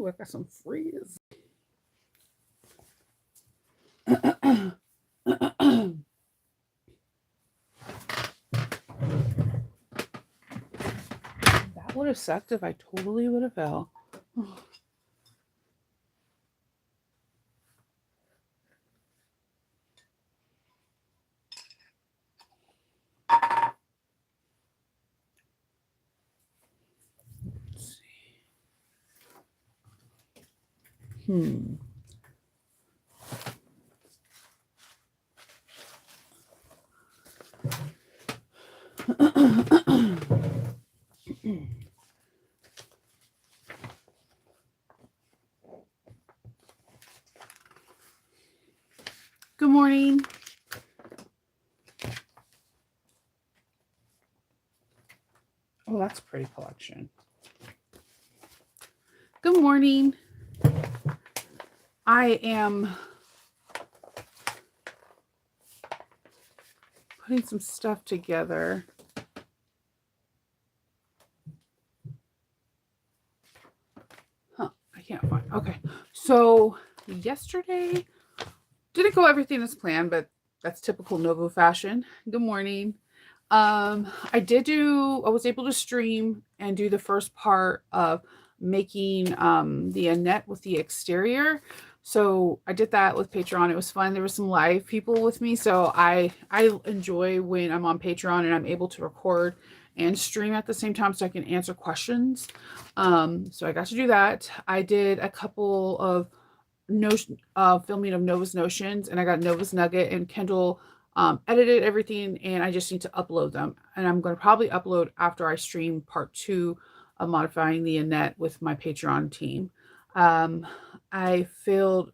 Ooh, I got some frizz. That would have sucked if I totally would have fell. Let's see. Good morning. Oh, that's a pretty collection. Good morning. I am putting some stuff together. Huh, I can't find. Okay. So, yesterday didn't go everything as planned, but that's typical Novo fashion. Good morning. I was able to stream and do the first part of making the Annette with the exterior. So I did that with Patreon. It was fun. There were some live people with me. So I enjoy when I'm on Patreon and I'm able to record and stream at the same time so I can answer questions. So I got to do that. I did a couple of notion filming of Nova's Notions, and I got Nova's Nugget, and Kendall edited everything, and I just need to upload them. And I'm going to probably upload after I stream part 2 of modifying the Annette with my Patreon team. I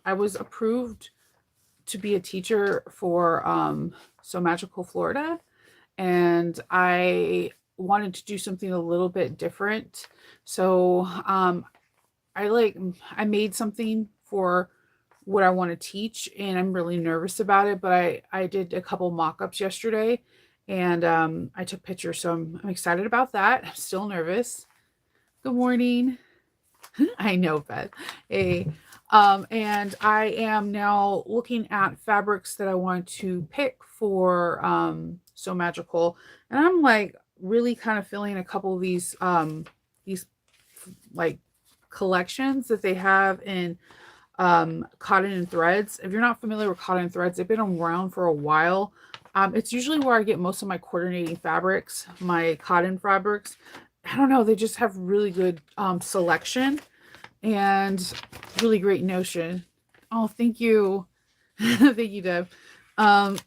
was approved to be a teacher for So Magical Florida, and I wanted to do something a little bit different. So I made something for what I want to teach, and I'm really nervous about it. But I did a couple mock-ups yesterday, and I took pictures, so I'm excited about that. I'm still nervous. Good morning. I know, Beth. Hey, and I am now looking at fabrics that I want to pick for So Magical, and I'm like really kind of feeling a couple of these like collections that they have in cotton and threads. If you're not familiar with cotton and threads, they've been around for a while. It's usually where I get most of my coordinating fabrics, my cotton fabrics. I don't know, they just have really good selection and really great notion. Oh, thank you. Thank you, Deb. Um,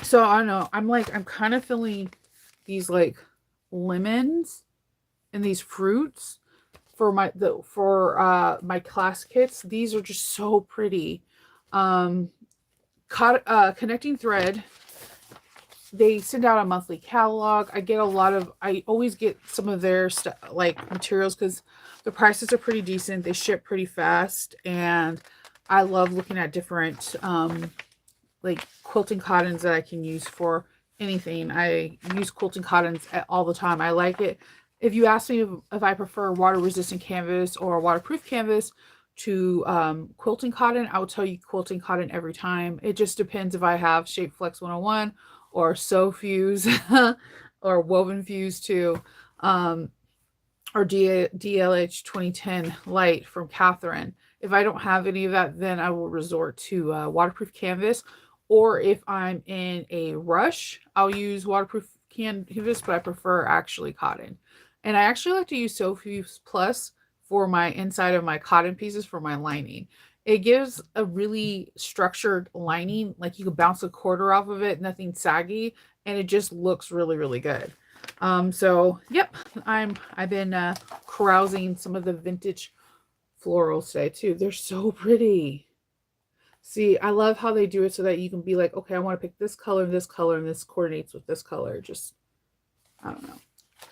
so I don't know. I'm kind of feeling these like lemons and these fruits for my class kits. These are just so pretty. Um, Connecting Thread, they send out a monthly catalog. I always get some of their stuff, like materials, because the prices are pretty decent. They ship pretty fast, and I love looking at different like quilting cottons that I can use for anything. I use quilting cottons all the time. I like it. If you ask me if I prefer water resistant canvas or waterproof canvas to quilting cotton, I will tell you quilting cotton every time. It just depends if I have Shape Flex 101 or Sew Fuse or Woven Fuse 2, or DLH 2010 Light from Catherine. If I don't have any of that, then I will resort to waterproof canvas. Or if I'm in a rush, I'll use waterproof canvas, but I prefer actually cotton. And I actually like to use Sew Fuse Plus for my inside of my cotton pieces for my lining. It gives a really structured lining, like you can bounce a quarter off of it, nothing saggy, and it just looks really, really good. So yep, I've been carousing some of the vintage florals today too. They're so pretty. See, I love how they do it so that you can be like, okay, I want to pick this color, and this coordinates with this color. Just, I don't know.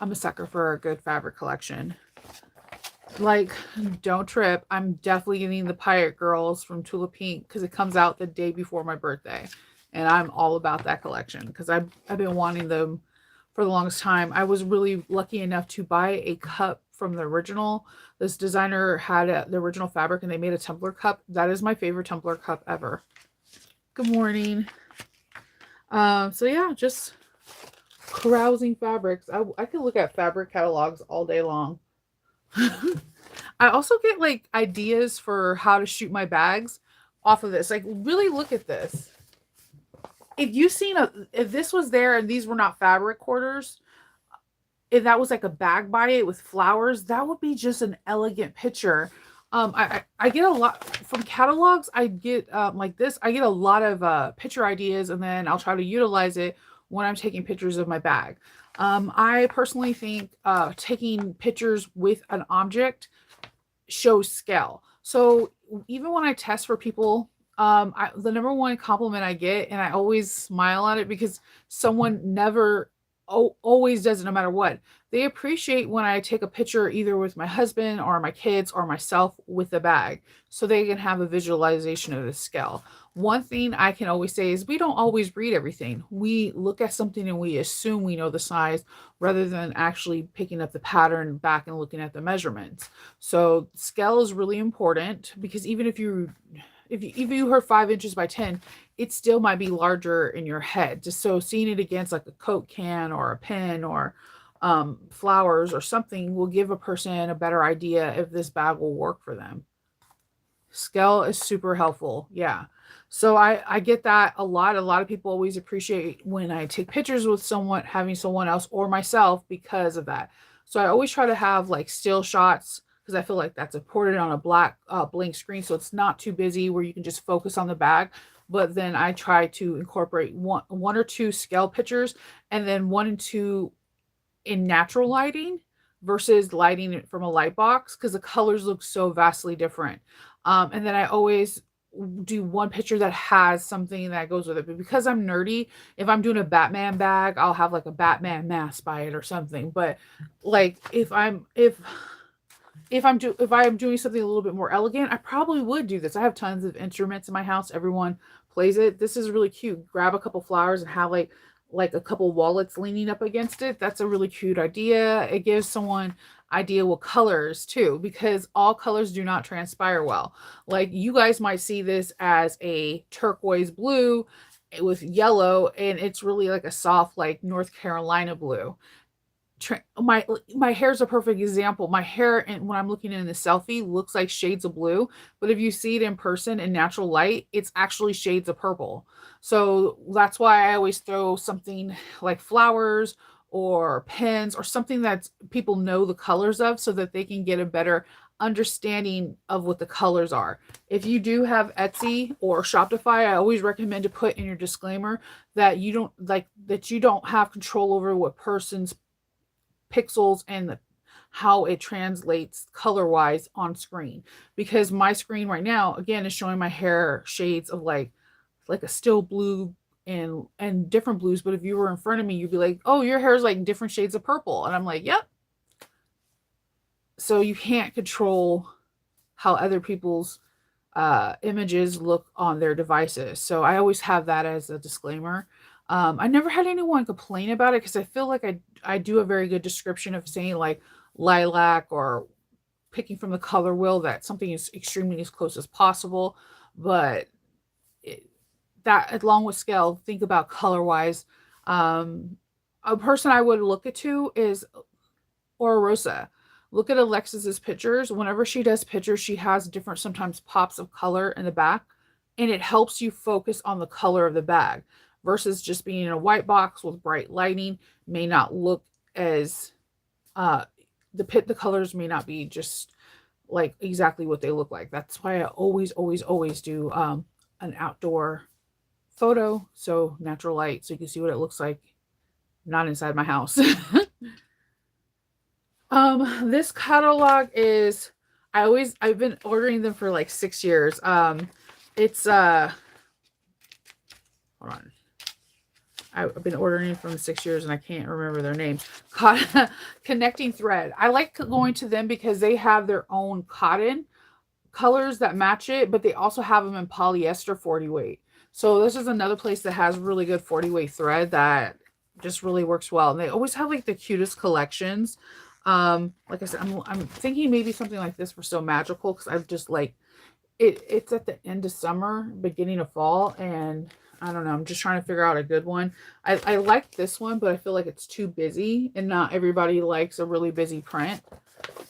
I'm a sucker for a good fabric collection. Like, don't trip. I'm definitely getting the Pirate Girls from Tula Pink because it comes out the day before my birthday. And I'm all about that collection because I've been wanting them for the longest time. I was really lucky enough to buy a cup from the original. This designer had the original fabric and they made a tumbler cup. That is my favorite tumbler cup ever. Good morning. So yeah, just carousing fabrics. I could look at fabric catalogs all day long. I also get like ideas for how to shoot my bags off of this. Like, really look at this. If this was there and these were not fabric quarters, if that was like a bag by it with flowers, that would be just an elegant picture. I get a lot from catalogs. I get like this. I get a lot of picture ideas, and then I'll try to utilize it when I'm taking pictures of my bag. I personally think taking pictures with an object shows scale. So even when I test for people, the number one compliment I get, and I always smile at it because someone never always does it no matter what. They appreciate when I take a picture either with my husband or my kids or myself with the bag so they can have a visualization of the scale. One thing I can always say is we don't always read everything. We look at something and we assume we know the size rather than actually picking up the pattern back and looking at the measurements. So scale is really important because even if you heard 5 inches by 10, it still might be larger in your head. Just so seeing it against like a Coke can or a pen or flowers or something will give a person a better idea if this bag will work for them. Scale is super helpful. Yeah. So I get that a lot. A lot of people always appreciate when I take pictures with someone, having someone else or myself because of that. So I always try to have like still shots because I feel like that's important on a black blank screen. So it's not too busy where you can just focus on the bag. But then I try to incorporate one or two scale pictures and then one and two in natural lighting versus lighting it from a light box because the colors look so vastly different. And then I always do one picture that has something that goes with it. But because I'm nerdy, if I'm doing a Batman bag, I'll have like a Batman mask by it or something. But like if I am doing something a little bit more elegant, I probably would do this. I have tons of instruments in my house. Everyone plays it. This is really cute. Grab a couple flowers and have like a couple wallets leaning up against it. That's a really cute idea. It gives someone idea what colors too, because all colors do not transpire well. Like you guys might see this as a turquoise blue with yellow, and it's really like a soft, like North Carolina blue. My hair is a perfect example. My hair, and when I'm looking in the selfie, looks like shades of blue, but if you see it in person in natural light, it's actually shades of purple. So that's why I always throw something like flowers or pens or something that people know the colors of so that they can get a better understanding of what the colors are. If you do have Etsy or Shopify, I always recommend to put in your disclaimer that you don't have control over what person's pixels and how it translates color wise on screen, because my screen right now again is showing my hair shades of like a still blue and different blues, but if you were in front of me you'd be like, oh, your hair is like different shades of purple, and I'm like, yep. So you can't control how other people's images look on their devices. So I always have that as a disclaimer. I never had anyone complain about it because I feel like I do a very good description of saying like lilac or picking from the color wheel that something is extremely as close as possible. But that along with scale, think about color wise. A person I would look at to is Aura Rosa. Look at Alexis's pictures. Whenever she does pictures, she has different sometimes pops of color in the back, and it helps you focus on the color of the bag versus just being in a white box with bright lighting may not look as the colors may not be just like exactly what they look like. That's why I always do an outdoor photo, so natural light, so you can see what it looks like not inside my house. This catalog is I've been ordering them for like 6 years. It's hold on. I've been ordering it from 6 years and I can't remember their names. Connecting Thread. I like going to them because they have their own cotton colors that match it, but they also have them in polyester 40 weight. So this is another place that has really good 40 weight thread that just really works well. And they always have like the cutest collections. Like I said, I'm thinking maybe something like this for So Magical, because I've just like it's at the end of summer, beginning of fall, and I don't know, I'm just trying to figure out a good one. I like this one, but I feel like it's too busy and not everybody likes a really busy print.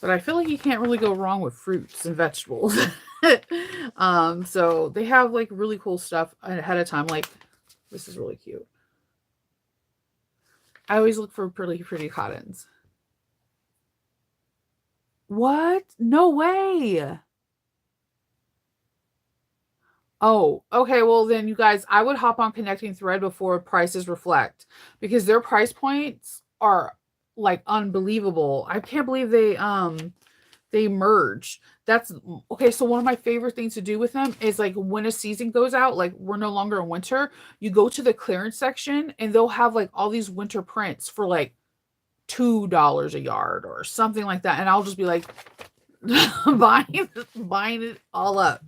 But I feel like you can't really go wrong with fruits and vegetables. So they have like really cool stuff ahead of time. Like this is really cute. I always look for pretty cottons. What? No way. Oh, okay. Well, then you guys, I would hop on Connecting Thread before prices reflect, because their price points are like unbelievable. I can't believe they merged. That's okay. So one of my favorite things to do with them is like when a season goes out, like we're no longer in winter, you go to the clearance section and they'll have like all these winter prints for like $2 a yard or something like that. And I'll just be like buying it all up.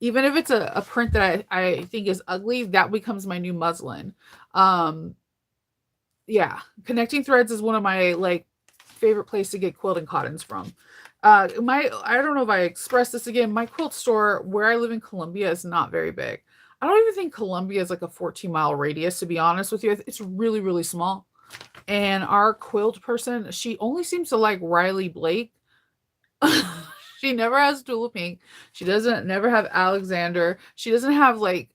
Even if it's a print that I think is ugly, that becomes my new muslin. Um, yeah, Connecting Threads is one of my like favorite place to get quilting cottons from. My I don't know if I expressed this again. My quilt store where I live in Columbia is not very big. I don't even think Columbia is like a 14-mile radius, to be honest with you. It's really small. And our quilt person, she only seems to like Riley Blake. She never has Tula Pink. She doesn't never have Alexander. She doesn't have like,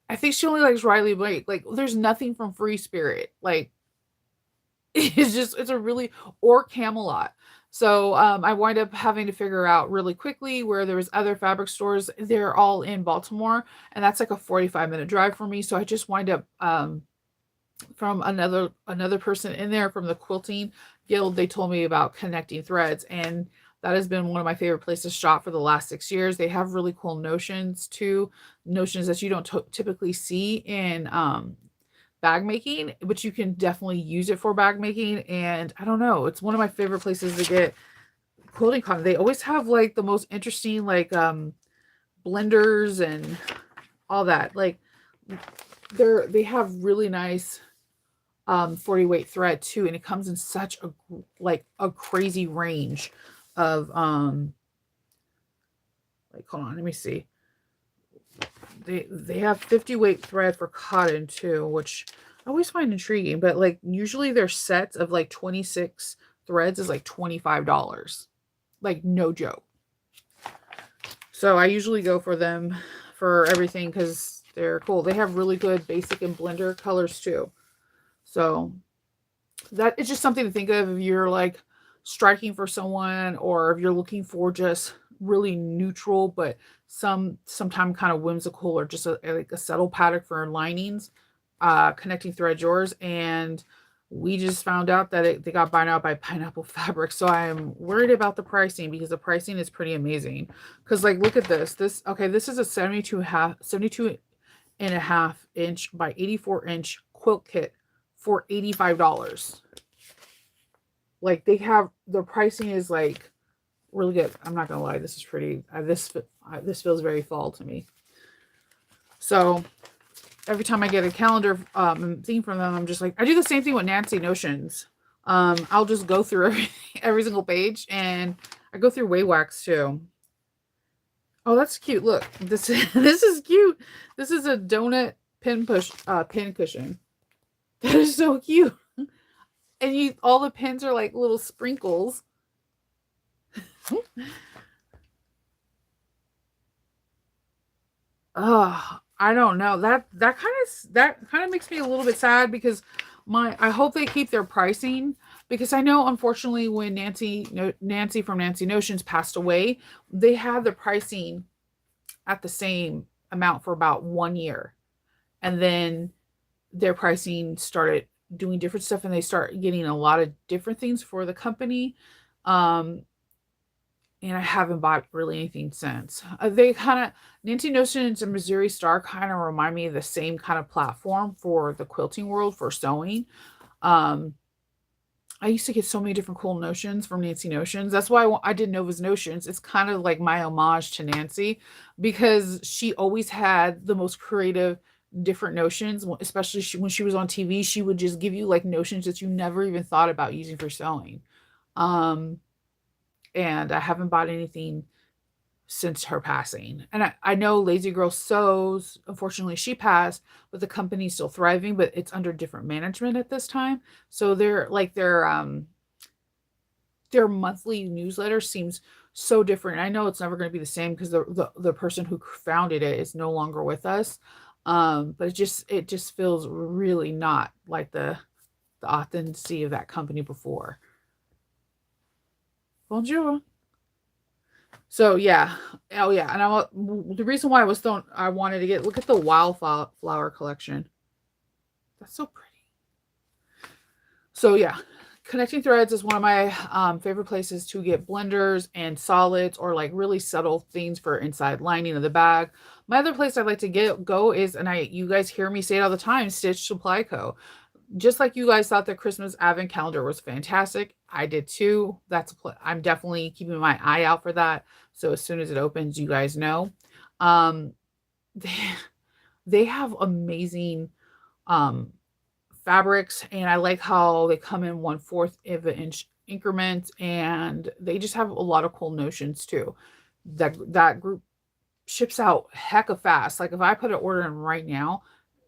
I think she only likes Riley Blake. Like there's nothing from Free Spirit. Like it's a really, or Camelot. So I wind up having to figure out really quickly where there was other fabric stores. They're all in Baltimore, and that's like a 45-minute drive for me. So I just wind up from another person in there from the quilting guild. They told me about Connecting Threads, and that has been one of my favorite places to shop for the last 6 years. They have really cool notions too, notions that you don't typically see in bag making, but you can definitely use it for bag making. And I don't know, it's one of my favorite places to get quilting cotton. They always have like the most interesting like blenders and all that. Like they have really nice 40 weight thread too, and it comes in such a crazy range of like, hold on, let me see. They have 50 weight thread for cotton too, which I always find intriguing, but like usually their sets of like 26 threads is like $25. Like no joke. So I usually go for them for everything because they're cool. They have really good basic and blender colors too. So that is just something to think of if you're like striking for someone, or if you're looking for just really neutral but sometime kind of whimsical, or just like a subtle pattern for linings. Connecting Thread yours. And we just found out that they got bought out by Pineapple Fabric, so I'm worried about the pricing, because the pricing is pretty amazing. Because like look at this okay, this is a 72 and a half inch by 84-inch quilt kit for $85. Like they have, the pricing is like really good. I'm not gonna lie, this is pretty. This feels very fall to me. So every time I get a calendar theme from them, I'm just like, I do the same thing with Nancy Notions. I'll just go through every single page, and I go through Waywax too. Oh, that's cute. Look, this this is cute. This is a donut pin cushion. That is so cute. And all the pins are like little sprinkles. Oh, I don't know. That kind of makes me a little bit sad, because I hope they keep their pricing, because I know unfortunately when Nancy from Nancy Notions passed away, they had the pricing at the same amount for about 1 year, and then their pricing started doing different stuff, and they start getting a lot of different things for the company. Um, and I haven't bought really anything since. They kind of, Nancy Notions and Missouri Star kind of remind me of the same kind of platform for the quilting world for sewing. Um, I used to get so many different cool notions from Nancy Notions. That's why I did Nova's Notions. It's kind of like my homage to Nancy, because she always had the most creative different notions, especially when she was on TV. She would just give you like notions that you never even thought about using for sewing. Um, and I haven't bought anything since her passing. And I know Lazy Girl Sews, unfortunately, she passed, but the company's still thriving, but it's under different management at this time. So their monthly newsletter seems so different. I know it's never going to be the same because the person who founded it is no longer with us. But it just feels really not like the authenticity of that company before. Bonjour. So yeah, oh yeah, and the reason why I wanted to get look at the wildflower collection. That's so pretty. So yeah, Connecting Threads is one of my favorite places to get blenders and solids or like really subtle things for inside lining of the bag. My other place I'd like to go is, and you guys hear me say it all the time, Stitch Supply Co. Just like you guys thought the Christmas advent calendar was fantastic, I did too. I'm definitely keeping my eye out for that. So as soon as it opens, you guys know. Um, they, they have amazing um fabrics, and I like how they come in 1/4 of an inch increments, and they just have a lot of cool notions too. That group ships out hecka fast. Like if I put an order in right now,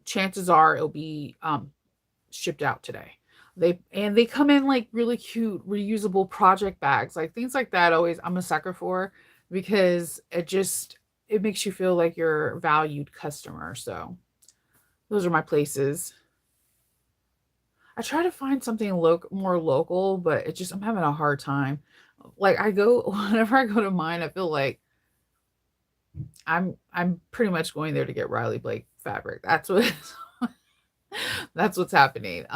chances are it'll be shipped out today. They come in like really cute reusable project bags, like things like that. Always I'm a sucker for because it makes you feel like you're a valued customer. So those are my places. I try to find something more local, but I'm having a hard time. Like I go whenever I go to mine, I feel like I'm pretty much going there to get Riley Blake fabric. That's what that's what's happening.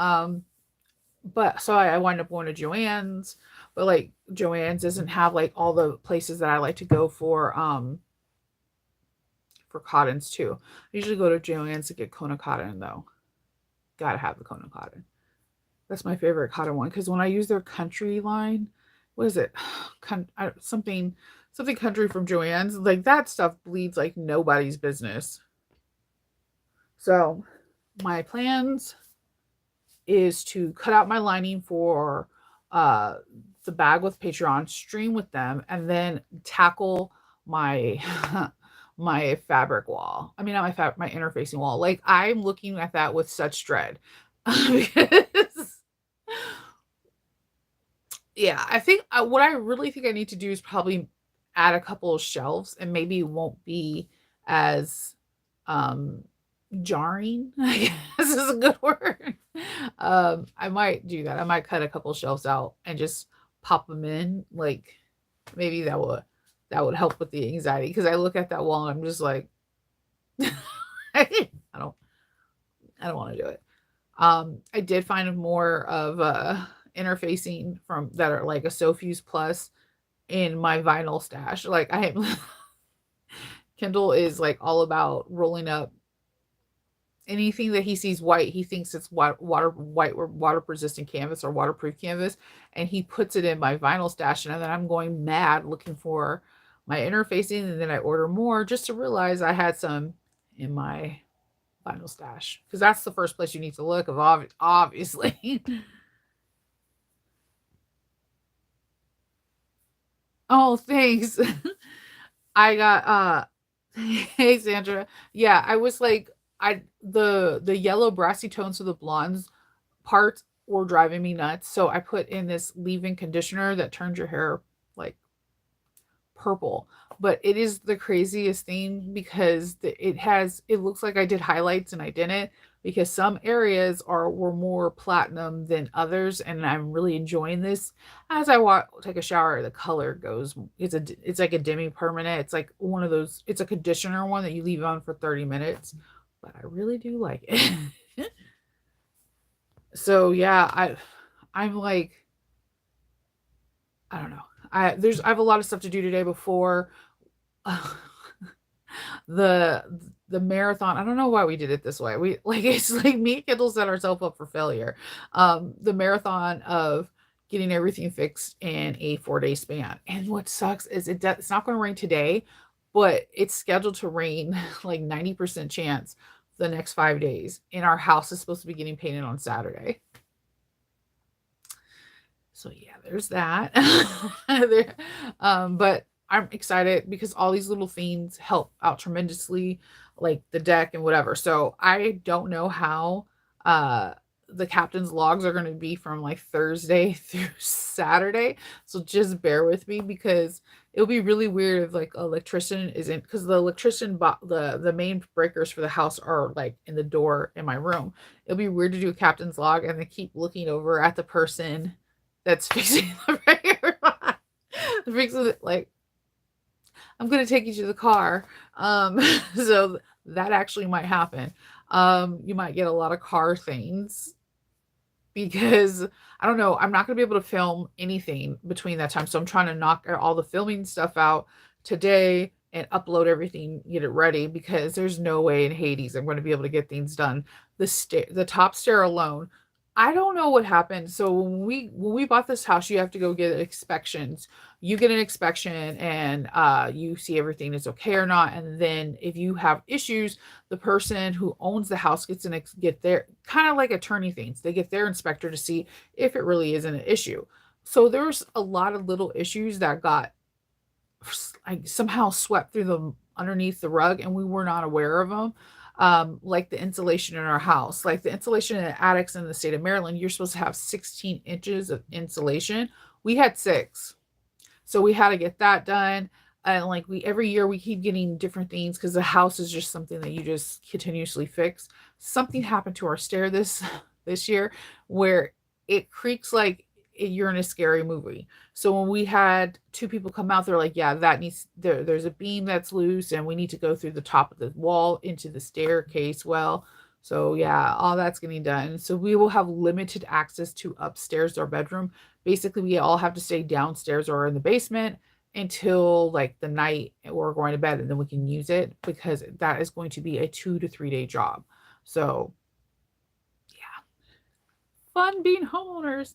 But so I wind up going to Joann's, but like Joann's doesn't have like all the places that I like to go for cottons too. I usually go to Joann's to get Kona cotton though. Gotta have the Kona cotton. That's my favorite cotton one because when I use their country line, what is it? Something country from Joann's, like that stuff bleeds like nobody's business. So my plans is to cut out my lining for uh the bag with Patreon, stream with them, and then tackle my my fabric wall. I mean, not my interfacing wall. Like I'm looking at that with such dread because yeah, I think what I really think I need to do is probably add a couple of shelves, and maybe it won't be as um jarring, I guess is a good word. I might do that. I might cut a couple shelves out and just pop them in. Like maybe that would help with the anxiety because I look at that wall and I'm just like I don't I don't want to do it. I did find more of interfacing from that are like a Sophie's Plus in my vinyl stash. Like Kendall is like all about rolling up anything that he sees white. He thinks it's white or water resistant canvas or waterproof canvas, and he puts it in my vinyl stash. And then I'm going mad looking for my interfacing, and then I order more just to realize I had some in my vinyl stash because that's the first place you need to look of obviously. Oh, thanks. I got hey Sandra. Yeah, I was like the yellow brassy tones of the blondes parts were driving me nuts. So I put in this leave-in conditioner that turns your hair like purple. But it is the craziest thing because it looks like I did highlights and I didn't because some areas were more platinum than others, and I'm really enjoying this. As I take a shower, the color goes. It's like a demi permanent. It's like one of those. It's a conditioner one that you leave on for 30 minutes, but I really do like it. So yeah, I'm like I don't know. I have a lot of stuff to do today before the the marathon. I don't know why we did it this way. We like it's like me and Kendall set ourselves up for failure. The marathon of getting everything fixed in a 4-day span. And what sucks is it's not going to rain today, but it's scheduled to rain like 90% chance the next 5 days. And our house is supposed to be getting painted on Saturday. So yeah, there's that. There, but I'm excited because all these little things help out tremendously, like the deck and whatever. So I don't know how uh the captain's logs are going to be from like Thursday through Saturday. So just bear with me because it'll be really weird if like electrician isn't, because the electrician bought the main breakers for the house are like in the door in my room. It'll be weird to do a captain's log and then keep looking over at the person that's fixing the breaker. Fixing it, like, I'm gonna take you to the car. So that actually might happen. You might get a lot of car things because I don't know, I'm not gonna be able to film anything between that time. So I'm trying to knock all the filming stuff out today and upload everything, get it ready because there's no way in Hades I'm going to be able to get things done. The top stair alone, I don't know what happened. So when we bought this house, you have to go get inspections. You get an inspection and you see everything is okay or not. And then if you have issues, the person who owns the house get their kind of like attorney things. They get their inspector to see if it really isn't an issue. So there's a lot of little issues that got like somehow swept through the underneath the rug and we were not aware of them. Like the insulation in our house, like the insulation in the attics in the state of Maryland, you're supposed to have 16 inches of insulation. We had 6. So we had to get that done. And like we every year we keep getting different things because the house is just something that you just continuously fix. Something happened to our stair this year where it creaks like you're in a scary movie. So when we had 2 people come out, they're like, "Yeah, there's a beam that's loose, and we need to go through the top of the wall into the staircase well." So yeah, all that's getting done. So we will have limited access to upstairs our bedroom. Basically, we all have to stay downstairs or in the basement until like the night we're going to bed, and then we can use it because that is going to be a 2 to 3 day job. So yeah, fun being homeowners.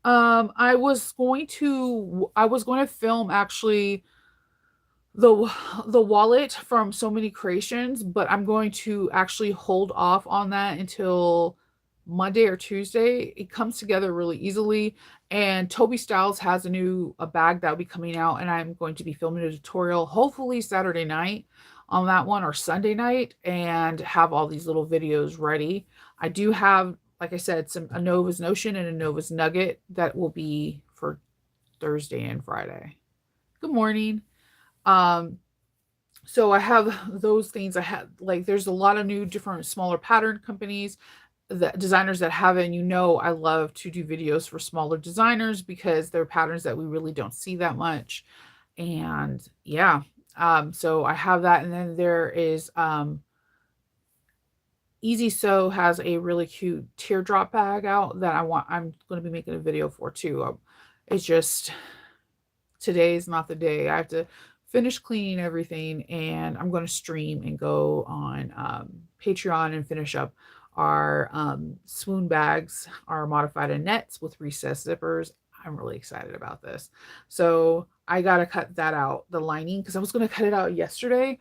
I was going to film actually the the wallet from So Many Creations, but I'm going to actually hold off on that until Monday or Tuesday. It comes together really easily, and Toby Styles has a bag that will be coming out, and I'm going to be filming a tutorial hopefully Saturday night on that one or Sunday night, and have all these little videos ready. I do have, like I said, a Nova's Notion and a Nova's Nugget that will be for Thursday and Friday. Good morning. Um, so I have those things. I had like there's a lot of new different smaller pattern companies, the designers that have it, and I love to do videos for smaller designers because they're patterns that we really don't see that much. And yeah, so I have that, and then there is Easy Sew has a really cute teardrop bag out that I'm going to be making a video for too. It's just today is not the day. I have to finish cleaning everything, and I'm going to stream and go on Patreon and finish up our swoon bags, our modified in nets with recessed zippers. I'm really excited about this. So I got to cut that out, the lining, because I was going to cut it out yesterday,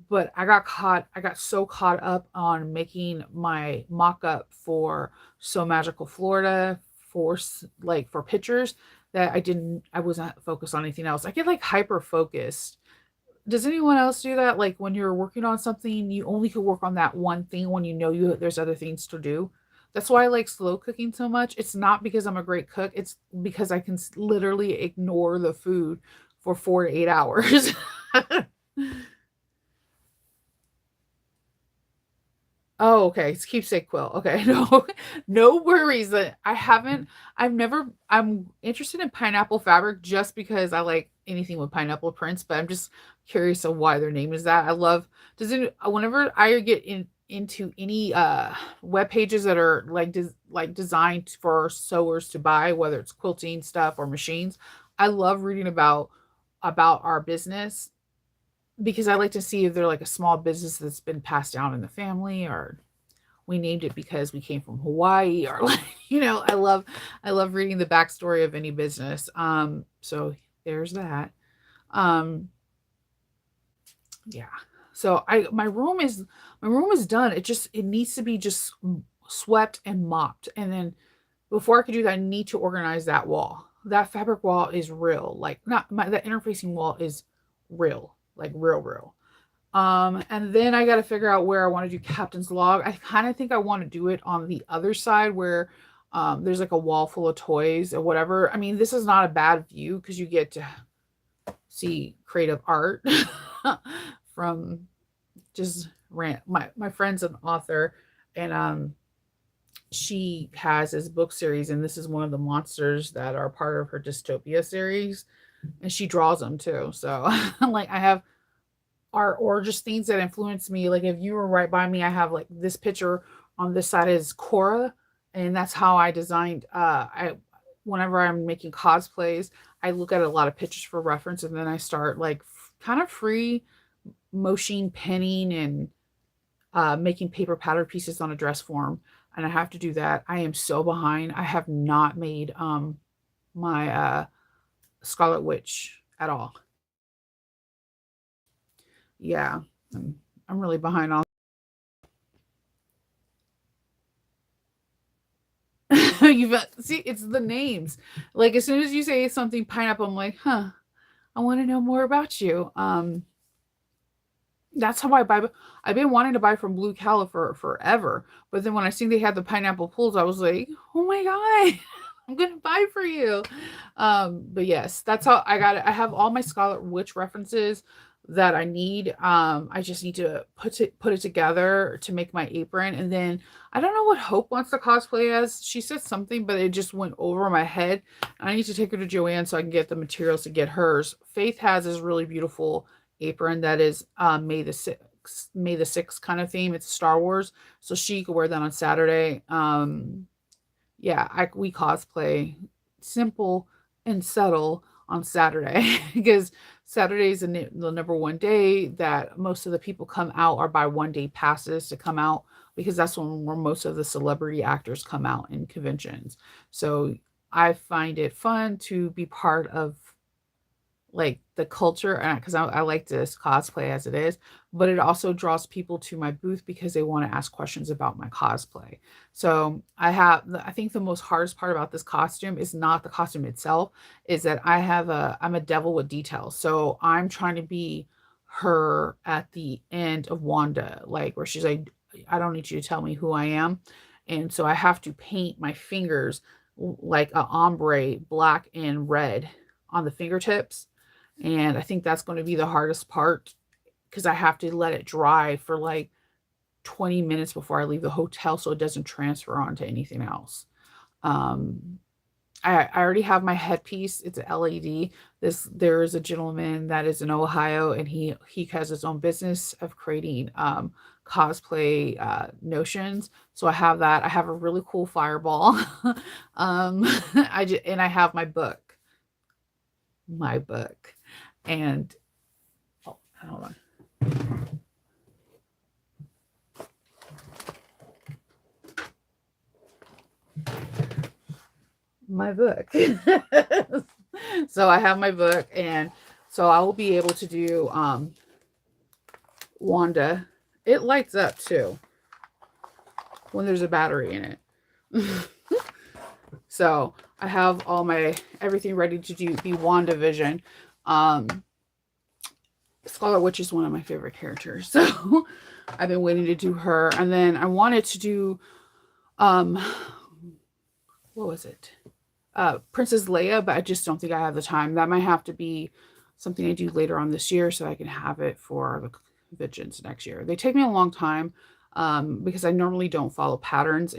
but I got so caught up on making my mock-up for So Magical Florida for pictures that I wasn't focused on anything else. I get like hyper focused. Does anyone else do that? Like when you're working on something, you only could work on that one thing when there's other things to do. That's why I like slow cooking so much. It's not because I'm a great cook. It's because I can literally ignore the food for 4 to 8 hours. Oh, okay. It's keepsake quill. Okay. No, no worries. I'm interested in pineapple fabric just because I like anything with pineapple prints, but I'm just curious of why their name is that. Whenever I get into any web pages that are like designed for sewers to buy, whether it's quilting stuff or machines, I love reading about our business because I like to see if they're like a small business that's been passed down in the family, or we named it because we came from Hawaii, or like, I love reading the backstory of any business. So there's that. Um, yeah. So my room is done. It needs to be just swept and mopped. And then before I could do that, I need to organize that wall. That fabric wall is real. Like not my that interfacing wall is real. Like real. And then I got to figure out where I want to do Captain's Log. I kind of think I want to do it on the other side where there's like a wall full of toys or whatever. I mean, this is not a bad view because you get to see creative art from just rant. My friend's an author, and she has this book series, and this is one of the monsters that are part of her dystopia series, and she draws them too. So like I have art or just things that influence me. Like if you were right by me, I have like this picture on this side is Cora, and that's how I designed. I Whenever I'm making cosplays, I look at a lot of pictures for reference, and then I start like kind of free motion penning and making paper pattern pieces on a dress form. And I have to do that. I am so behind. I have not made my Scarlet Witch at all. Yeah, I'm really behind on. You see, it's the names. Like as soon as you say something pineapple, I'm like, huh. I want to know more about you. That's how I buy. I've been wanting to buy from Blue Cali for forever, but then when I seen they had the pineapple pools, I was like, oh my god, I'm gonna buy for you. But yes, that's how I got it. I have all my Scarlet Witch references that I need. I just need to put it together to make my apron, and then I don't know what Hope wants to cosplay as. She said something, but it just went over my head. I need to take her to Joanne so I can get the materials to get hers. Faith has this really beautiful apron that is May the 6th kind of theme. It's Star Wars, so she could wear that on Saturday. Yeah, we cosplay simple and subtle on Saturday because Saturday is the number one day that most of the people come out or buy 1 day passes to come out because that's when where most of the celebrity actors come out in conventions. So I find it fun to be part of like the culture and because I like this cosplay as it is, but it also draws people to my booth because they want to ask questions about my cosplay. So I think the most hardest part about this costume is not the costume itself, is that I'm a devil with details. So I'm trying to be her at the end of Wanda, like where she's like, I don't need you to tell me who I am. And so I have to paint my fingers like a ombre, black and red on the fingertips, and I think that's going to be the hardest part because I have to let it dry for like 20 minutes before I leave the hotel so it doesn't transfer onto anything else. Um, I already have my headpiece. It's an LED. There is a gentleman that is in Ohio, and he has his own business of creating cosplay notions. So I have that. I have a really cool fireball. And I have my book, and oh, hold on. My book. So I have my book, and so I will be able to do Wanda. It lights up too when there's a battery in it. So I have all my everything ready to be WandaVision. Um Scarlet Witch is one of my favorite characters. So I've been waiting to do her. And then I wanted to do um what was it? Princess Leia, but I just don't think I have the time. That might have to be something I do later on this year so I can have it for the conventions next year. They take me a long time because I normally don't follow patterns.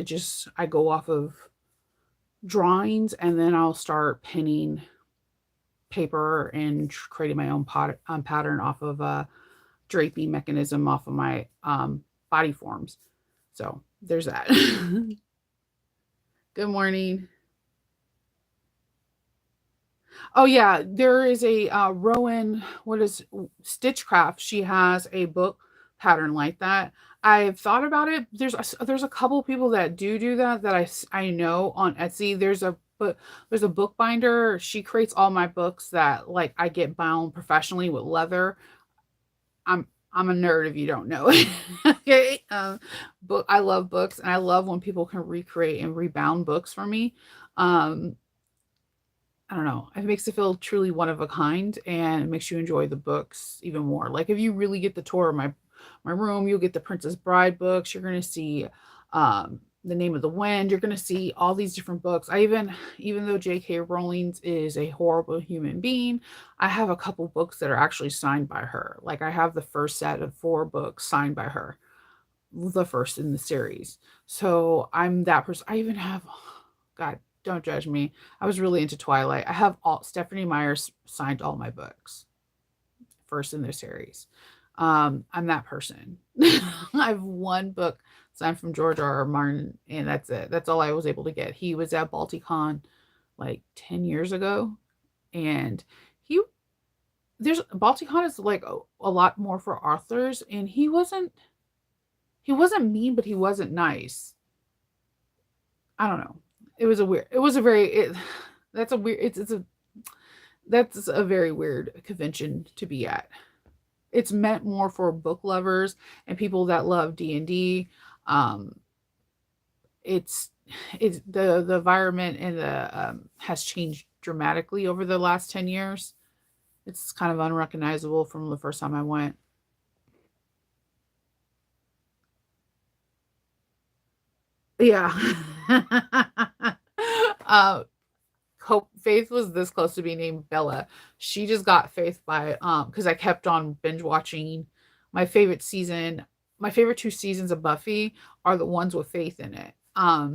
I go off of drawings, and then I'll start pinning paper and creating my own pattern off of a draping mechanism off of my body forms. So there's that. Good morning. Oh yeah, there is a Rowan. What is Stitchcraft? She has a book pattern like that. I've thought about it. There's a couple people that do that I know on Etsy. There's a bookbinder. She creates all my books that like I get bound professionally with leather. I'm a nerd if you don't know it. Okay. Book I love books and I love when people can recreate and rebound books for me. Um, I don't know. It makes it feel truly one of a kind and it makes you enjoy the books even more. Like if you really get the tour of my room, you'll get the Princess Bride books. You're gonna see The Name of the Wind. You're gonna see all these different books. Even though J.K. Rowling is a horrible human being, I have a couple books that are actually signed by her. Like I have the first set of 4 books signed by her, the first in the series. So I'm that person. I even have, God, don't judge me. I was really into Twilight. I have all Stephanie Myers signed all my books, first in their series. I'm that person. I have 1 book signed from George R. R. Martin, and that's it. That's all I was able to get. He was at Balticon like 10 years ago, and he there's Balticon is like a lot more for authors, and he wasn't mean, but he wasn't nice. I don't know. It was a very that's a weird it's a that's a very weird convention to be at. It's meant more for book lovers and people that love D&D. Um it's it's the environment and the has changed dramatically over the last 10 years. It's kind of unrecognizable from the first time I went. Yeah. uh Hope Faith was this close to being named Bella. She just got Faith by because I kept on binge watching my favorite season. My favorite 2 seasons of Buffy are the ones with Faith in it. I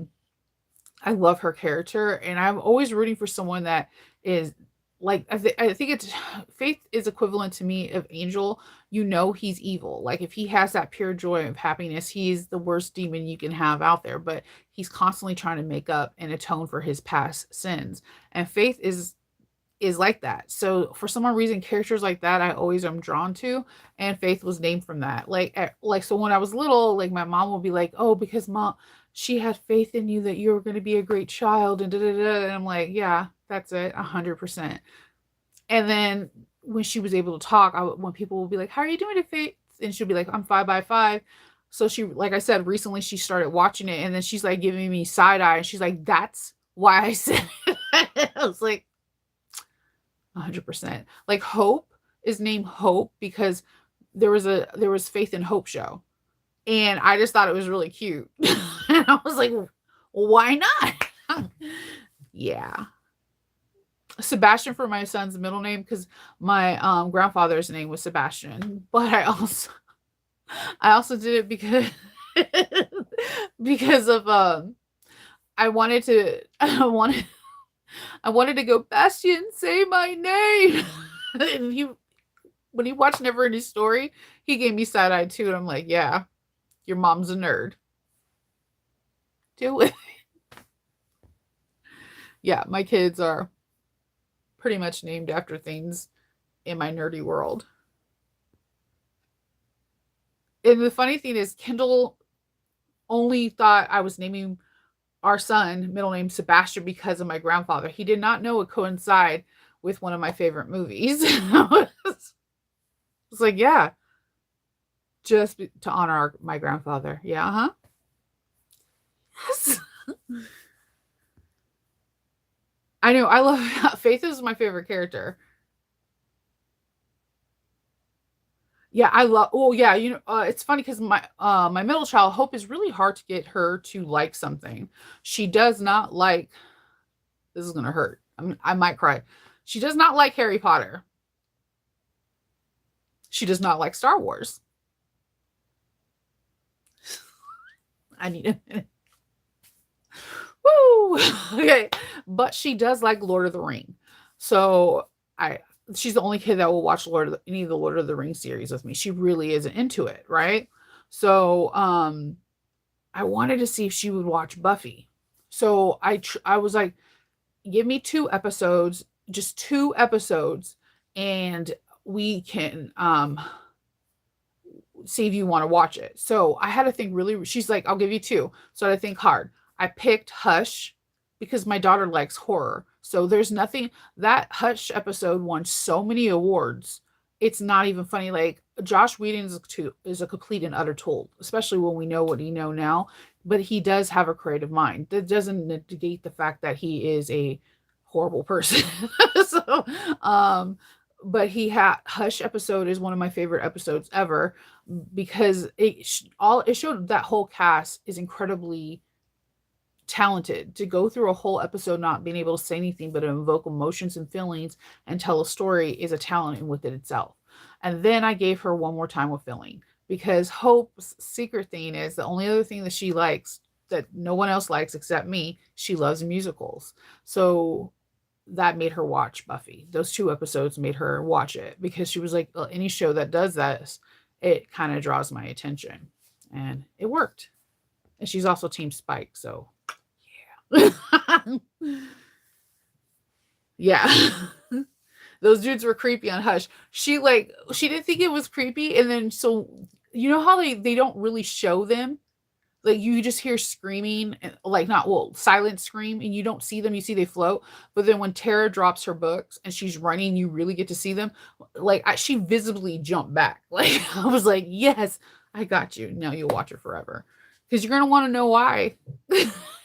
love her character, and I'm always rooting for someone that is like I think it's Faith is equivalent to me of Angel. You know he's evil. Like if he has that pure joy of happiness, he's the worst demon you can have out there. But he's constantly trying to make up and atone for his past sins. And Faith is like that. So for some reason, characters like that I always am drawn to, and Faith was named from that. Like so when I was little, like my mom would be like, "Oh, because mom, she had faith in you that you were going to be a great child," and da da da. And I'm like, "Yeah, that's it, 100%." And then when she was able to talk, when people would be like, "How are you doing to Faith?" and she'll be like, "I'm 5 by 5." So she, like I said, recently she started watching it, and then she's like giving me side eye, and she's like, "That's why I said it." I was like, 100%. Like Hope is named Hope because there was Faith and Hope show, and I just thought it was really cute. And I was like, well, why not? Yeah. Sebastian for my son's middle name because my grandfather's name was Sebastian, but I also did it because because of I wanted to I wanted to go, Bastian, say my name. And when he watched Never Ending Story, he gave me side eye too, and I'm like, yeah, your mom's a nerd. Deal with it. Yeah, my kids are pretty much named after things in my nerdy world. And the funny thing is, Kendall only thought I was naming our son middle name Sebastian because of my grandfather. He did not know it coincide with one of my favorite movies. It's like, yeah, just to honor my grandfather. Yeah, uh-huh. Yes. I know. I love Faith is my favorite character. Yeah, I love. Oh, yeah. It's funny because my middle child Hope is really hard to get her to like something. She does not like. This is gonna hurt. I might cry. She does not like Harry Potter. She does not like Star Wars. I need a minute. Woo! Okay, but she does like Lord of the Ring. So I she's the only kid that will watch any of the Lord of the Ring series with me. She really isn't into it, right? So I wanted to see if she would watch Buffy. So I was like, give me 2 episodes, just 2 episodes, and we can see if you want to watch it. So I had to think really. She's like, I'll give you 2. So I had to think hard. I picked Hush because my daughter likes horror. So there's nothing that Hush episode won so many awards it's not even funny. Like Josh Whedon is a complete and utter tool, especially when we know what we know now. But he does have a creative mind. That doesn't negate the fact that he is a horrible person. So, um, but Hush episode is one of my favorite episodes ever because it showed that whole cast is incredibly talented. To go through a whole episode not being able to say anything but invoke emotions and feelings and tell a story is a talent in within itself. And then I gave her one more time with filling because Hope's secret thing is the only other thing that she likes that no one else likes except me, she loves musicals. So that made her watch Buffy. Those two episodes made her watch it because she was like, well, any show that does this, it kind of draws my attention. And it worked. And she's also Team Spike, so yeah. Those dudes were creepy on Hush. She didn't think it was creepy, and then so you know how they don't really show them? Like you just hear screaming and like not well, silent scream, and you don't see them, you see they float. But then when Tara drops her books and she's running, you really get to see them. She visibly jumped back. Like I was like, yes, I got you. Now you'll watch it forever. Because you're gonna want to know why.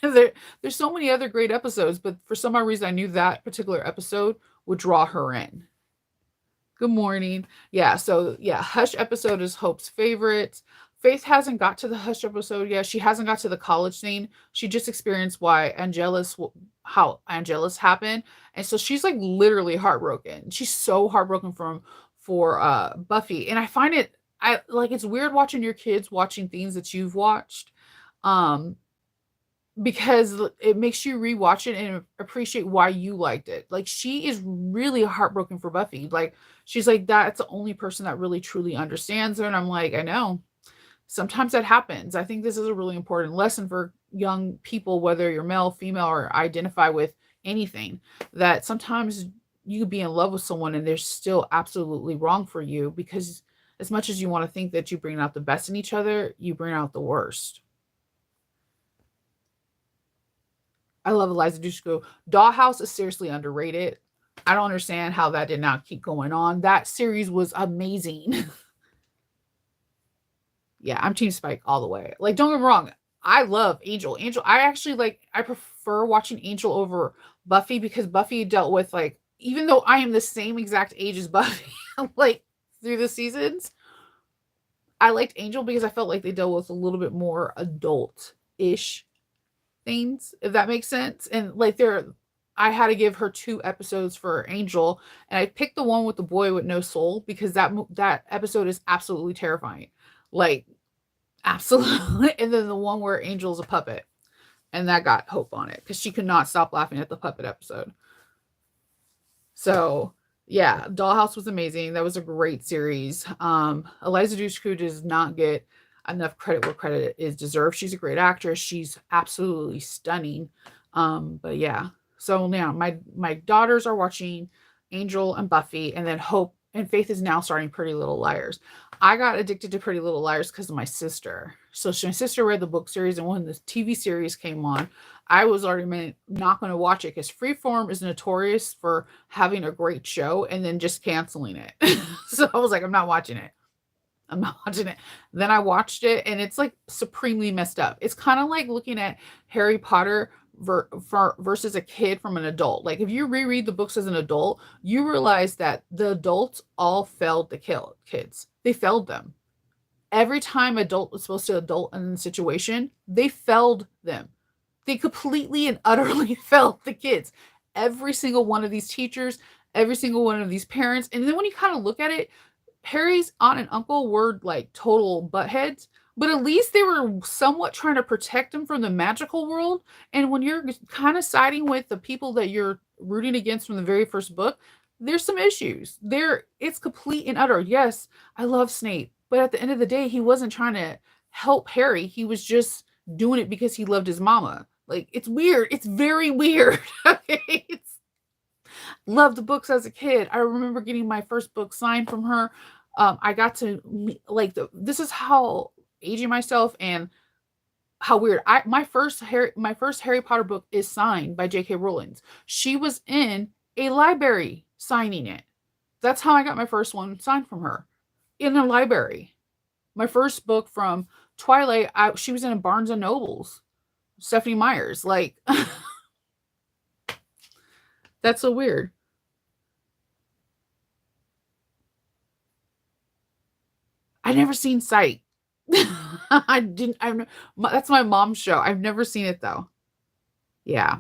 There's so many other great episodes, but for some odd reason I knew that particular episode would draw her in. Good morning. Yeah, so yeah, Hush episode is Hope's favorite. Faith hasn't got to the Hush episode yet. She hasn't got to the college scene. She just experienced how Angelus happened. And so she's like literally heartbroken. She's so heartbroken for Buffy. And I find it's weird watching your kids watching things that you've watched. Um because it makes you rewatch it and appreciate why you liked it. Like she is really heartbroken for Buffy. Like she's like that's the only person that really truly understands her and I'm like, I know. Sometimes that happens. I think this is a really important lesson for young people whether you're male, female or identify with anything that sometimes you could be in love with someone and they're still absolutely wrong for you because as much as you want to think that you bring out the best in each other, you bring out the worst. I love Eliza Dushku. Dollhouse is seriously underrated. I don't understand how that did not keep going on. That series was amazing. Yeah, I'm Team Spike all the way. Like, don't get me wrong. I love Angel. I prefer watching Angel over Buffy because Buffy dealt with even though I am the same exact age as Buffy, like through the seasons, I liked Angel because I felt like they dealt with a little bit more adult-ish things, if that makes sense. And I had to give her 2 episodes for Angel, and I picked the one with the boy with no soul because that episode is absolutely terrifying, like absolutely. And then the one where Angel's a puppet, and that got Hope on it because she could not stop laughing at the puppet episode. So yeah, Dollhouse was amazing. That was a great series. Eliza Dushku does not get enough credit where credit is deserved. She's a great actress. She's absolutely stunning. But yeah. So now my daughters are watching Angel and Buffy, and then Hope and Faith is now starting Pretty Little Liars. I got addicted to Pretty Little Liars because of my sister. So my sister read the book series, and when the TV series came on, I was already not going to watch it because Freeform is notorious for having a great show and then just canceling it. So I was like, I'm not watching it. I'm not watching it. Then I watched it and it's like supremely messed up. It's kind of like looking at Harry Potter versus a kid from an adult. Like if you reread the books as an adult, you realize that the adults all failed to kill kids. They failed them. Every time adult was supposed to adult in the situation, they failed them. They completely and utterly failed the kids. Every single one of these teachers, every single one of these parents. And then when you kind of look at it, Harry's aunt and uncle were like total buttheads, but at least they were somewhat trying to protect him from the magical world. And when you're kind of siding with the people that you're rooting against from the very first book, there's some issues. It's complete and utter. Yes, I love Snape, but at the end of the day, he wasn't trying to help Harry. He was just doing it because he loved his mama. Like it's weird. It's very weird. Okay. Loved the books as a kid. I remember getting my first book signed from her. I got to this is how aging myself and how weird. My first Harry Potter book is signed by J.K. Rowling. She was in a library signing it. That's how I got my first one signed from her in the library. My first book from Twilight, she was in a Barnes and Nobles. Stephanie Myers, like that's so weird. I never seen Sight. I didn't. That's my mom's show. I've never seen it though. Yeah,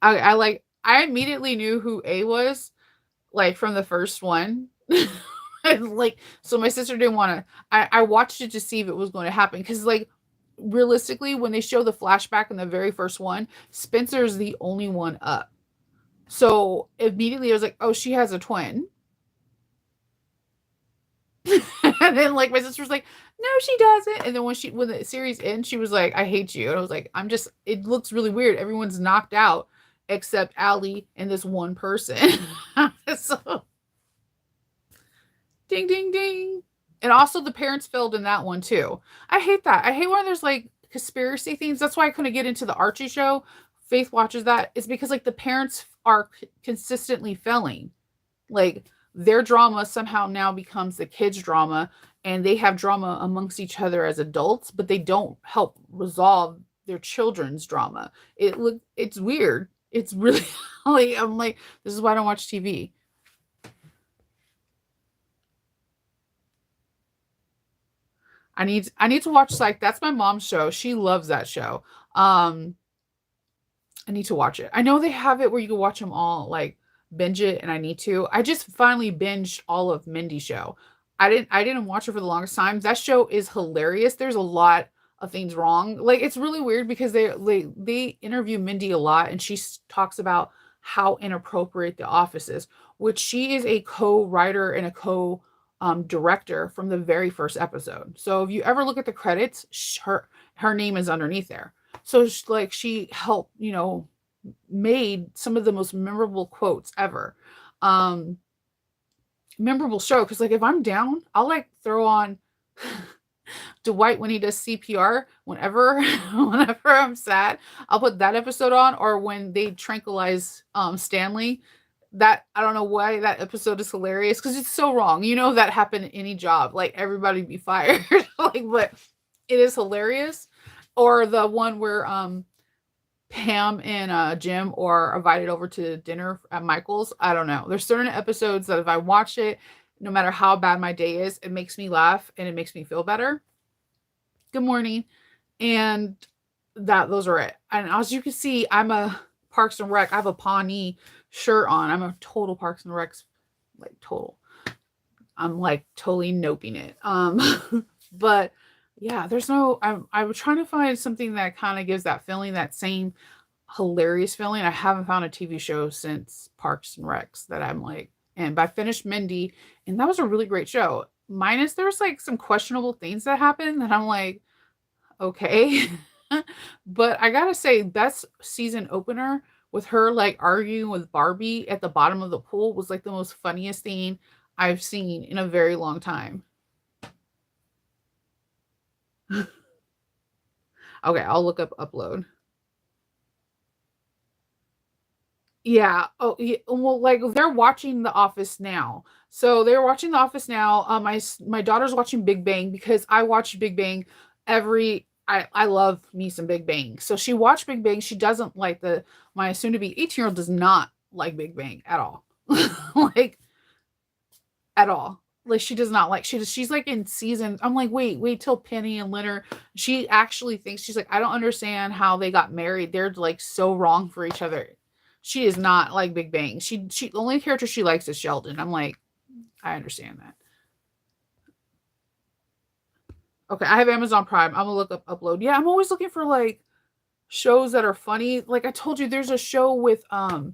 I like. I immediately knew who A was, like from the first one. And like, so my sister didn't want to. I watched it to see if it was going to happen because, like, realistically, when they show the flashback in the very first one, Spencer's the only one up. So immediately I was like, oh, she has a twin. And then like my sister was like, no, she doesn't. And then when the series ends, she was like, I hate you. And I was like, it looks really weird. Everyone's knocked out except Allie and this one person. So ding ding ding. And also the parents failed in that one too. I hate that. I hate when there's like conspiracy things. That's why I couldn't get into the Archie show. Faith watches that. Is because like the parents are consistently failing. Like their drama somehow now becomes the kids' drama, and they have drama amongst each other as adults, but they don't help resolve their children's drama. It's weird. It's really like I'm like, this is why I don't watch TV. I need to watch Psych. That's my mom's show. She loves that show. Um, I need to watch it. I know they have it where you can watch them all, like binge it, and I need to. I just finally binged all of Mindy show. I didn't watch it for the longest time. That show is hilarious. There's a lot of things wrong. Like it's really weird because they interview Mindy a lot, and she talks about how inappropriate The Office is, which she is a co-writer and a co director from the very first episode. So if you ever look at the credits, her name is underneath there. So like she helped, made some of the most memorable quotes ever. Um, Memorable show because like if I'm down, I'll like throw on Dwight when he does CPR whenever whenever I'm sad. I'll put that episode on, or when they tranquilize Stanley. That I don't know why that episode is hilarious because it's so wrong. You know that happened in any job, like everybody be fired. Like, but it is hilarious. Or the one where Pam and Jim are invited over to dinner at Michael's. I don't know. There's certain episodes that if I watch it, no matter how bad my day is, it makes me laugh and it makes me feel better. Good morning. And those are it. And as you can see, I'm a Parks and Rec. I have a Pawnee shirt on. I'm a total Parks and Recs, like total. I'm like totally noping it. But yeah, I was trying to find something that kind of gives that feeling, that same hilarious feeling. I haven't found a TV show since Parks and Recs that I'm like, and I finished Mindy, and that was a really great show. Minus there's like some questionable things that happen that I'm like, okay. But I gotta say, best season opener with her like arguing with Barbie at the bottom of the pool was like the most funniest thing I've seen in a very long time. Okay, I'll look up upload. Yeah. Oh, yeah. Well, like they're watching The Office now. So they're watching The Office now. My daughter's watching Big Bang because I watch Big Bang I love me some Big Bang. So she watched Big Bang. She doesn't like my soon to be 18-year-old does not like Big Bang at all. Like at all. Like she does not like she's like in season. I'm like, wait till Penny and Leonard. She actually thinks she's like, I don't understand how they got married. They're like so wrong for each other. She is not like Big Bang. She the only character she likes is Sheldon. I'm like, I understand that. Okay, I have Amazon Prime. I'm gonna look up upload. Yeah, I'm always looking for like shows that are funny. Like I told you, there's a show with the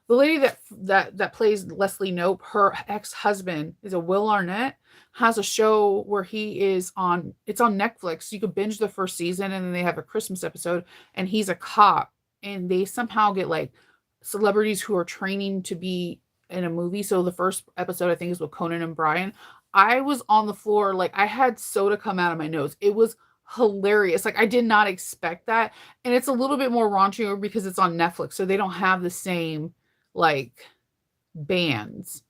lady that plays Leslie Nope. Her ex-husband is a Will Arnett. Has a show where he is on. It's on Netflix. You could binge the first season, and then they have a Christmas episode, and he's a cop, and they somehow get like celebrities who are training to be in a movie. So the first episode I think is with Conan and Brian. I was on the floor, like I had soda come out of my nose. It was hilarious. Like I did not expect that. And it's a little bit more raunchier because it's on Netflix, so they don't have the same like bands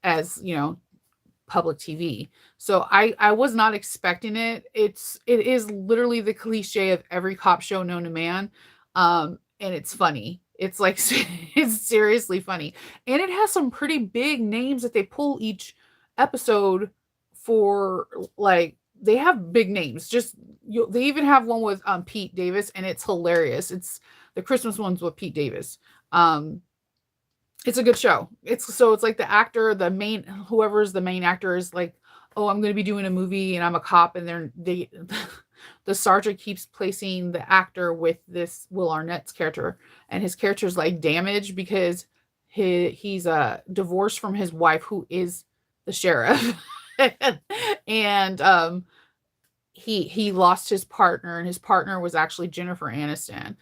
as, public TV. So I was not expecting it. It is literally the cliche of every cop show known to man. And it's funny. It's like it's seriously funny. And it has some pretty big names that they pull each episode for, like they have big names. They even have one with Pete Davis, and it's hilarious. It's the Christmas ones with Pete Davis. It's a good show. It's like the actor, whoever's the main actor is like, oh, I'm going to be doing a movie and I'm a cop, and the sergeant keeps placing the actor with this Will Arnett's character, and his character's like damaged because he's divorced from his wife, who is the sheriff. And he lost his partner, and his partner was actually Jennifer Aniston.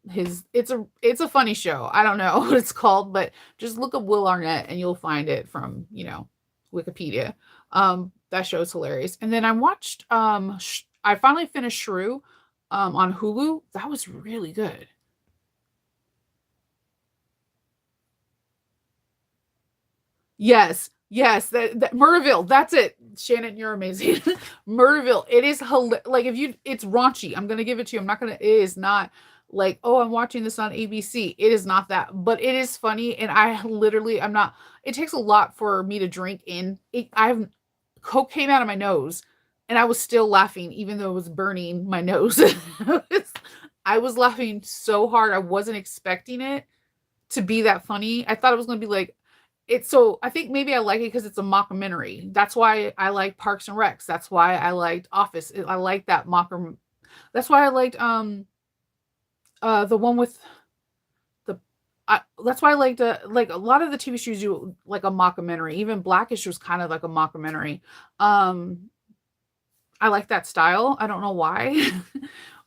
It's a funny show. I don't know what it's called, but just look up Will Arnett and you'll find it from, Wikipedia. That show is hilarious. And then I watched I finally finished Shrew on Hulu. That was really good. Yes. Yes, that Murderville, that's it. Shannon, you're amazing. Murderville, it is like if you it's raunchy. I'm going to give it to you. It is not like, "Oh, I'm watching this on ABC." It is not that, but it is funny, and I'm not it takes a lot for me to drink in. I've Coke came out of my nose, and I was still laughing even though it was burning my nose. I was laughing so hard. I wasn't expecting it to be that funny. I thought it was going to be like I think maybe I like it because it's a mockumentary. That's why I like Parks and Recs. That's why I liked Office. I like that mocker. That's why I liked the one with that's why I liked like a lot of the TV shows do like a mockumentary. Even Blackish was kind of like a mockumentary. Um I like that style. I don't know why,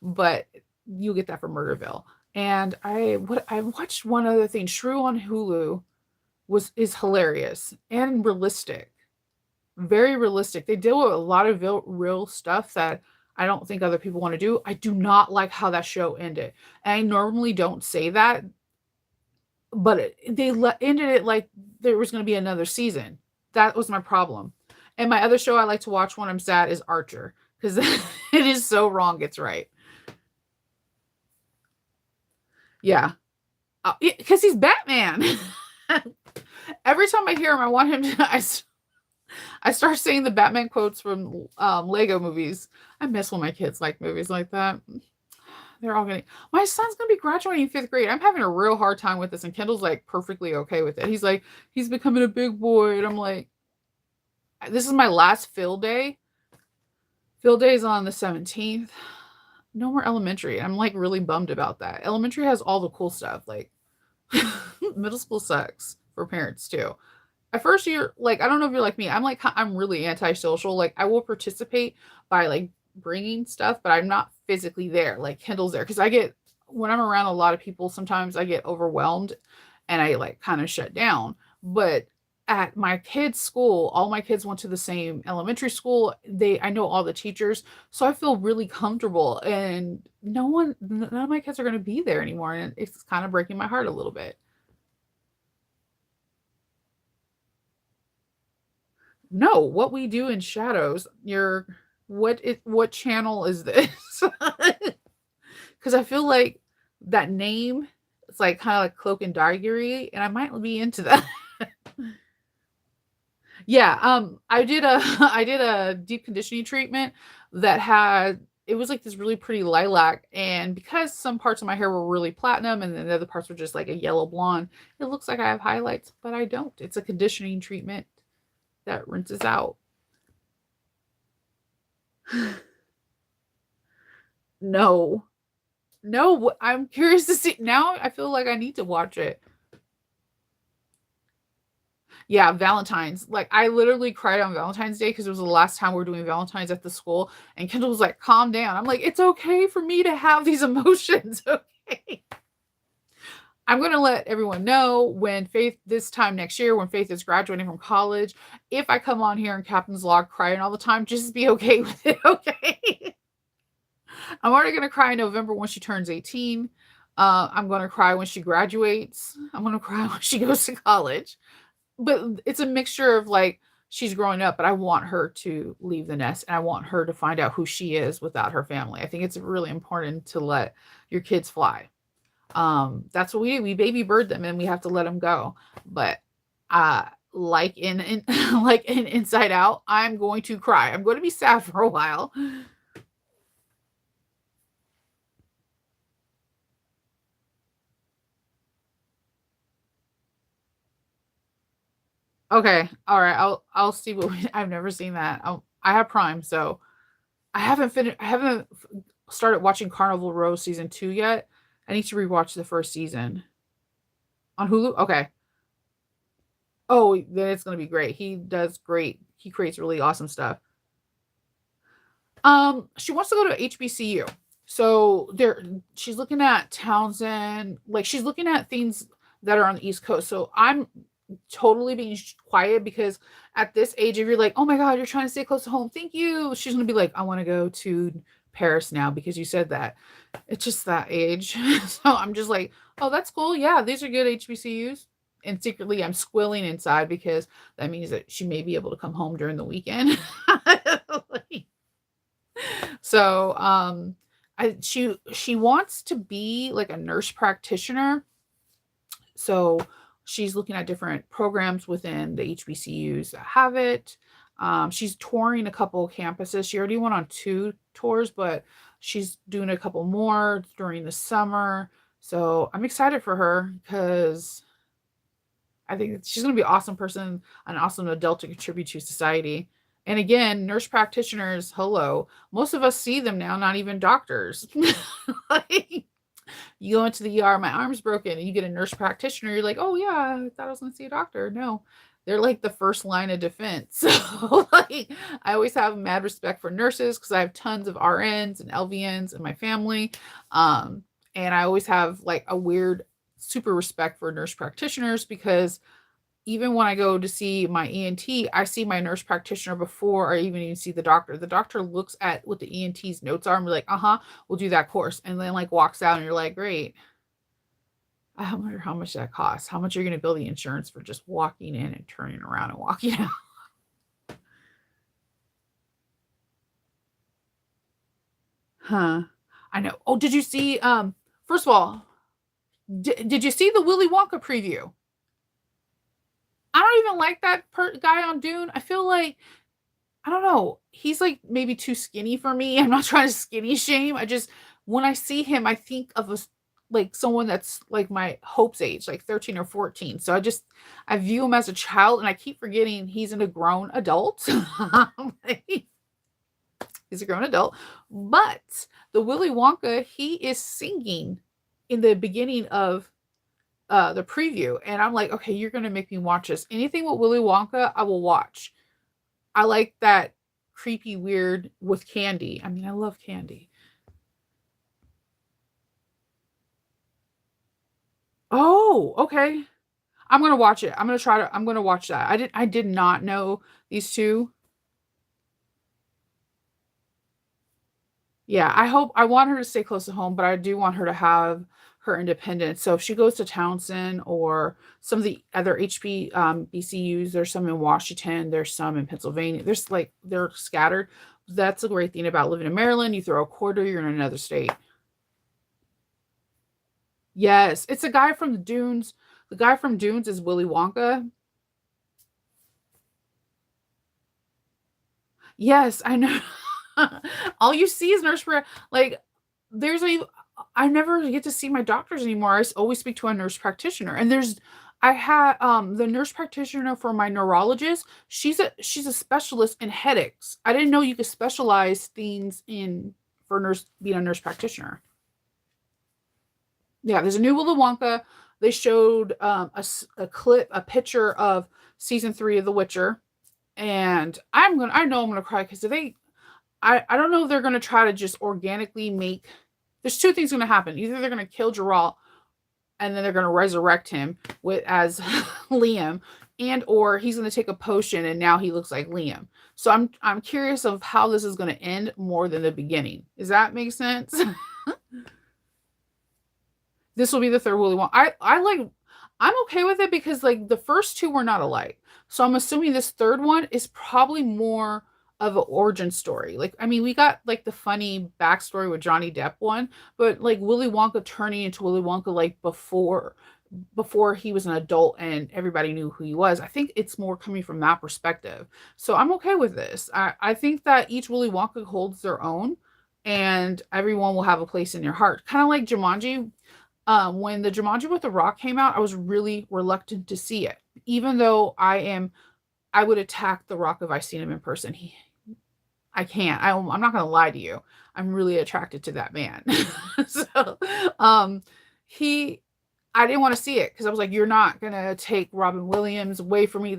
but you get that from Murderville. And I watched one other thing. Shrew on Hulu is hilarious and realistic. Very realistic. They deal with a lot of real stuff that I don't think other people want to do. I do not like how that show ended. And I normally don't say that, but ended it like there was going to be another season. That was my problem. And my other show I like to watch when I'm sad is Archer, because it is so wrong it's right. Yeah. Because he's Batman. Every time I hear him, I want him to. I start saying the Batman quotes from Lego movies. I miss when my kids like movies like that. They're all gonna. My son's gonna be graduating 5th grade. I'm having a real hard time with this, and Kendall's like perfectly okay with it. He's like, he's becoming a big boy, and I'm like, this is my last field day. Field day is on the 17th. No more elementary. I'm like really bummed about that. Elementary has all the cool stuff. Like middle school sucks for parents too. At first year, like I don't know if you're like me. I'm really antisocial. Like I will participate by like bringing stuff, but I'm not physically there. Like Kendall's there because when I'm around a lot of people, sometimes I get overwhelmed and I like kind of shut down. But at my kids' school, all my kids went to the same elementary school. I know all the teachers, so I feel really comfortable. And none of my kids are going to be there anymore, and it's kind of breaking my heart a little bit. No, What We Do in Shadows. What channel is this? Because I feel like that name, it's like kind of like Cloak and Daggery, and I might be into that. Yeah, I did a I did a deep conditioning treatment that had it was like this really pretty lilac, and because some parts of my hair were really platinum and then the other parts were just like a yellow blonde, it looks like I have highlights, but I don't. It's a conditioning treatment that rinses out. No. No, I'm curious to see now. I feel like I need to watch it. Yeah, Valentine's. Like I literally cried on Valentine's Day because it was the last time we were doing Valentine's at the school, and Kendall was like, "Calm down." I'm like, "It's okay for me to have these emotions, okay?" I'm going to let everyone know when Faith, this time next year, when Faith is graduating from college, if I come on here and Captain's Log crying all the time, just be okay with it, okay? I'm already going to cry in November when she turns 18. I'm going to cry when she graduates. I'm going to cry when she goes to college. But it's a mixture of like, she's growing up, but I want her to leave the nest and I want her to find out who she is without her family. I think it's really important to let your kids fly. That's what we do. We baby bird them and we have to let them go. But like in like in Inside Out, I'm going to cry. I'm going to be sad for a while. Okay. All right. I'll see what I've never seen that. I have Prime, so I haven't started watching Carnival Row season 2 yet. I need to rewatch the first season on Hulu. Okay. Oh, then it's going to be great. He does great. He creates really awesome stuff. She wants to go to HBCU. So there she's looking at Townsend, like she's looking at things that are on the East Coast. So I'm totally being quiet because at this age, if you're like, oh my God, you're trying to stay close to home, thank you. She's gonna be like, I want to go to Paris now because you said that. It's just that age. So I'm just like, oh, that's cool. Yeah, these are good HBCUs. And secretly, I'm squilling inside because that means that she may be able to come home during the weekend. Like, so, she wants to be like a nurse practitioner. So she's looking at different programs within the HBCUs that have it. She's touring a couple campuses. She already went on 2 tours, but she's doing a couple more during the summer. So I'm excited for her because I think she's going to be an awesome person, an awesome adult to contribute to society. And again, nurse practitioners, hello. Most of us see them now, not even doctors. Like, you go into the ER, my arm's broken, and you get a nurse practitioner, you're like, oh, yeah, I thought I was going to see a doctor. No, they're like the first line of defense. So, like, I always have mad respect for nurses because I have tons of RNs and LVNs in my family. And I always have like a weird, super respect for nurse practitioners because even when I go to see my ENT, I see my nurse practitioner before I even see the doctor. The doctor looks at what the ENT's notes are and be like, uh-huh, we'll do that course. And then like walks out and you're like, great. I wonder how much that costs. How much are you going to bill the insurance for just walking in and turning around and walking out? Huh. I know. Oh, did you see, first of all, did you see the Willy Wonka preview? I don't even like that guy on Dune. I feel like I don't know. He's like maybe too skinny for me. I'm not trying to skinny shame. I just when I see him, I think of like someone that's like my Hope's age, like 13 or 14. So I view him as a child, and I keep forgetting he's a grown adult. He's a grown adult, but the Willy Wonka, he is singing in the beginning of the preview, and I'm like, okay, you're gonna make me watch this. Anything with Willy Wonka, I will watch. I like that creepy weird with candy. I mean, I love candy. Oh, okay. I'm gonna watch it. I'm gonna watch that. I did not know these two. Yeah, I want her to stay close to home, but I do want her to have her independence. So if she goes to Townsend or some of the other BCUs, there's some in Washington, there's some in Pennsylvania. There's like they're scattered. That's a great thing about living in Maryland. You throw a quarter, you're in another state. Yes, it's a guy from the Dunes. The guy from Dunes is Willy Wonka. Yes, I know. All you see is nurse pra like, there's a I never get to see my doctors anymore. Always speak to a nurse practitioner, and I had, the nurse practitioner for my neurologist, she's a specialist in headaches. I didn't know you could specialize things in for nurse being a nurse practitioner. Yeah, there's a new Willy Wonka. They showed, a clip, a picture of season 3 of The Witcher, and I know I'm gonna cry because I don't know if they're gonna try to just organically make there's 2 things gonna happen. Either they're gonna kill Geralt and then they're going to resurrect him with as Liam, and or he's going to take a potion and now he looks like Liam. So I'm curious of how this is going to end more than the beginning. Does that make sense? This will be the third Willy Wonka. I like, I'm okay with it because like the first two were not alike. So I'm assuming this third one is probably more of an origin story. Like, I mean, we got like the funny backstory with Johnny Depp one, but like Willy Wonka turning into Willy Wonka like before he was an adult and everybody knew who he was. I think it's more coming from that perspective. So I'm okay with this. I think that each Willy Wonka holds their own and everyone will have a place in your heart. Kind of like Jumanji. When the Jumanji with The Rock came out, I was really reluctant to see it, even though I would attack The Rock if I seen him in person. I can't. I'm not gonna lie to you. I'm really attracted to that man. So, he, I didn't want to see it because I was like, you're not gonna take Robin Williams away from me.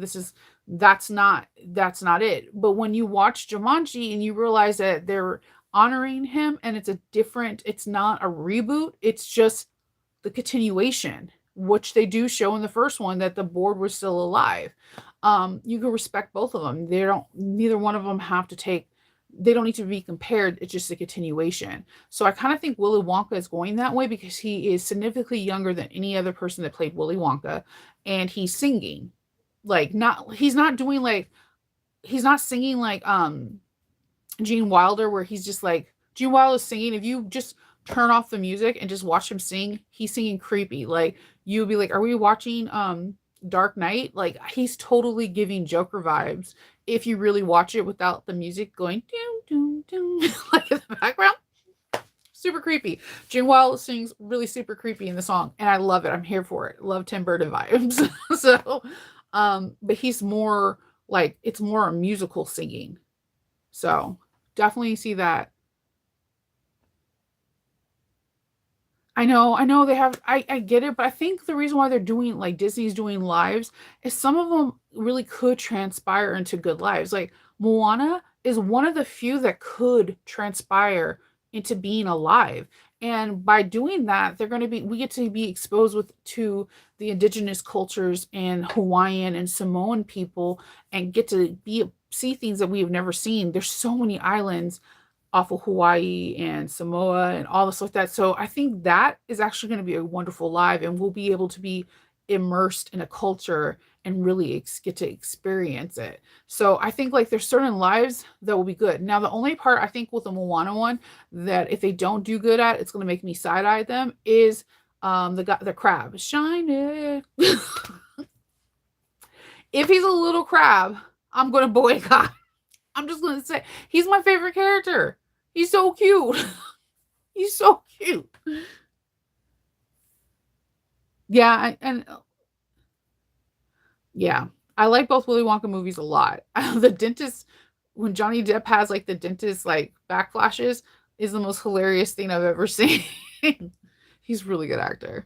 That's not it. But when you watch Jumanji and you realize that they're honoring him and it's not a reboot, it's just the continuation, which they do show in the first one that the board was still alive. You can respect both of them. Neither one of them they don't need to be compared. It's just a continuation. So I kind of think Willy Wonka is going that way because he is significantly younger than any other person that played Willy Wonka. And he's singing like, he's not singing like, Gene Wilder, where he's just like, Gene Wilder's singing. If you just turn off the music and just watch him sing, he's singing creepy. Like you'll be like, are we watching Dark Knight? Like he's totally giving Joker vibes if you really watch it without the music going doom doom doom like in the background. Super creepy. Gene Wilder sings really super creepy in the song, and I love it. I'm here for it. Love Tim Burton vibes. So, but he's more like, it's more a musical singing. So definitely see that. I know they have, I get it, but I think the reason why they're doing like Disney's doing lives is some of them really could transpire into good lives. Like Moana is one of the few that could transpire into being alive. And by doing that, we get to be exposed to the indigenous cultures and Hawaiian and Samoan people and get to see things that we have never seen. There's so many islands off of Hawaii and Samoa and all this like that. So I think that is actually going to be a wonderful live, and we'll be able to be immersed in a culture and really get to experience it. So I think like there's certain lives that will be good. Now the only part I think with the Moana one that if they don't do good at, it's going to make me side eye them is the crab. Shine it. If he's a little crab, I'm going to boycott. I'm just going to say he's my favorite character. He's so cute. He's so cute. Yeah, and yeah, I like both Willy Wonka movies a lot. The dentist, when Johnny Depp has like the dentist like backflashes, is the most hilarious thing I've ever seen. He's a really good actor.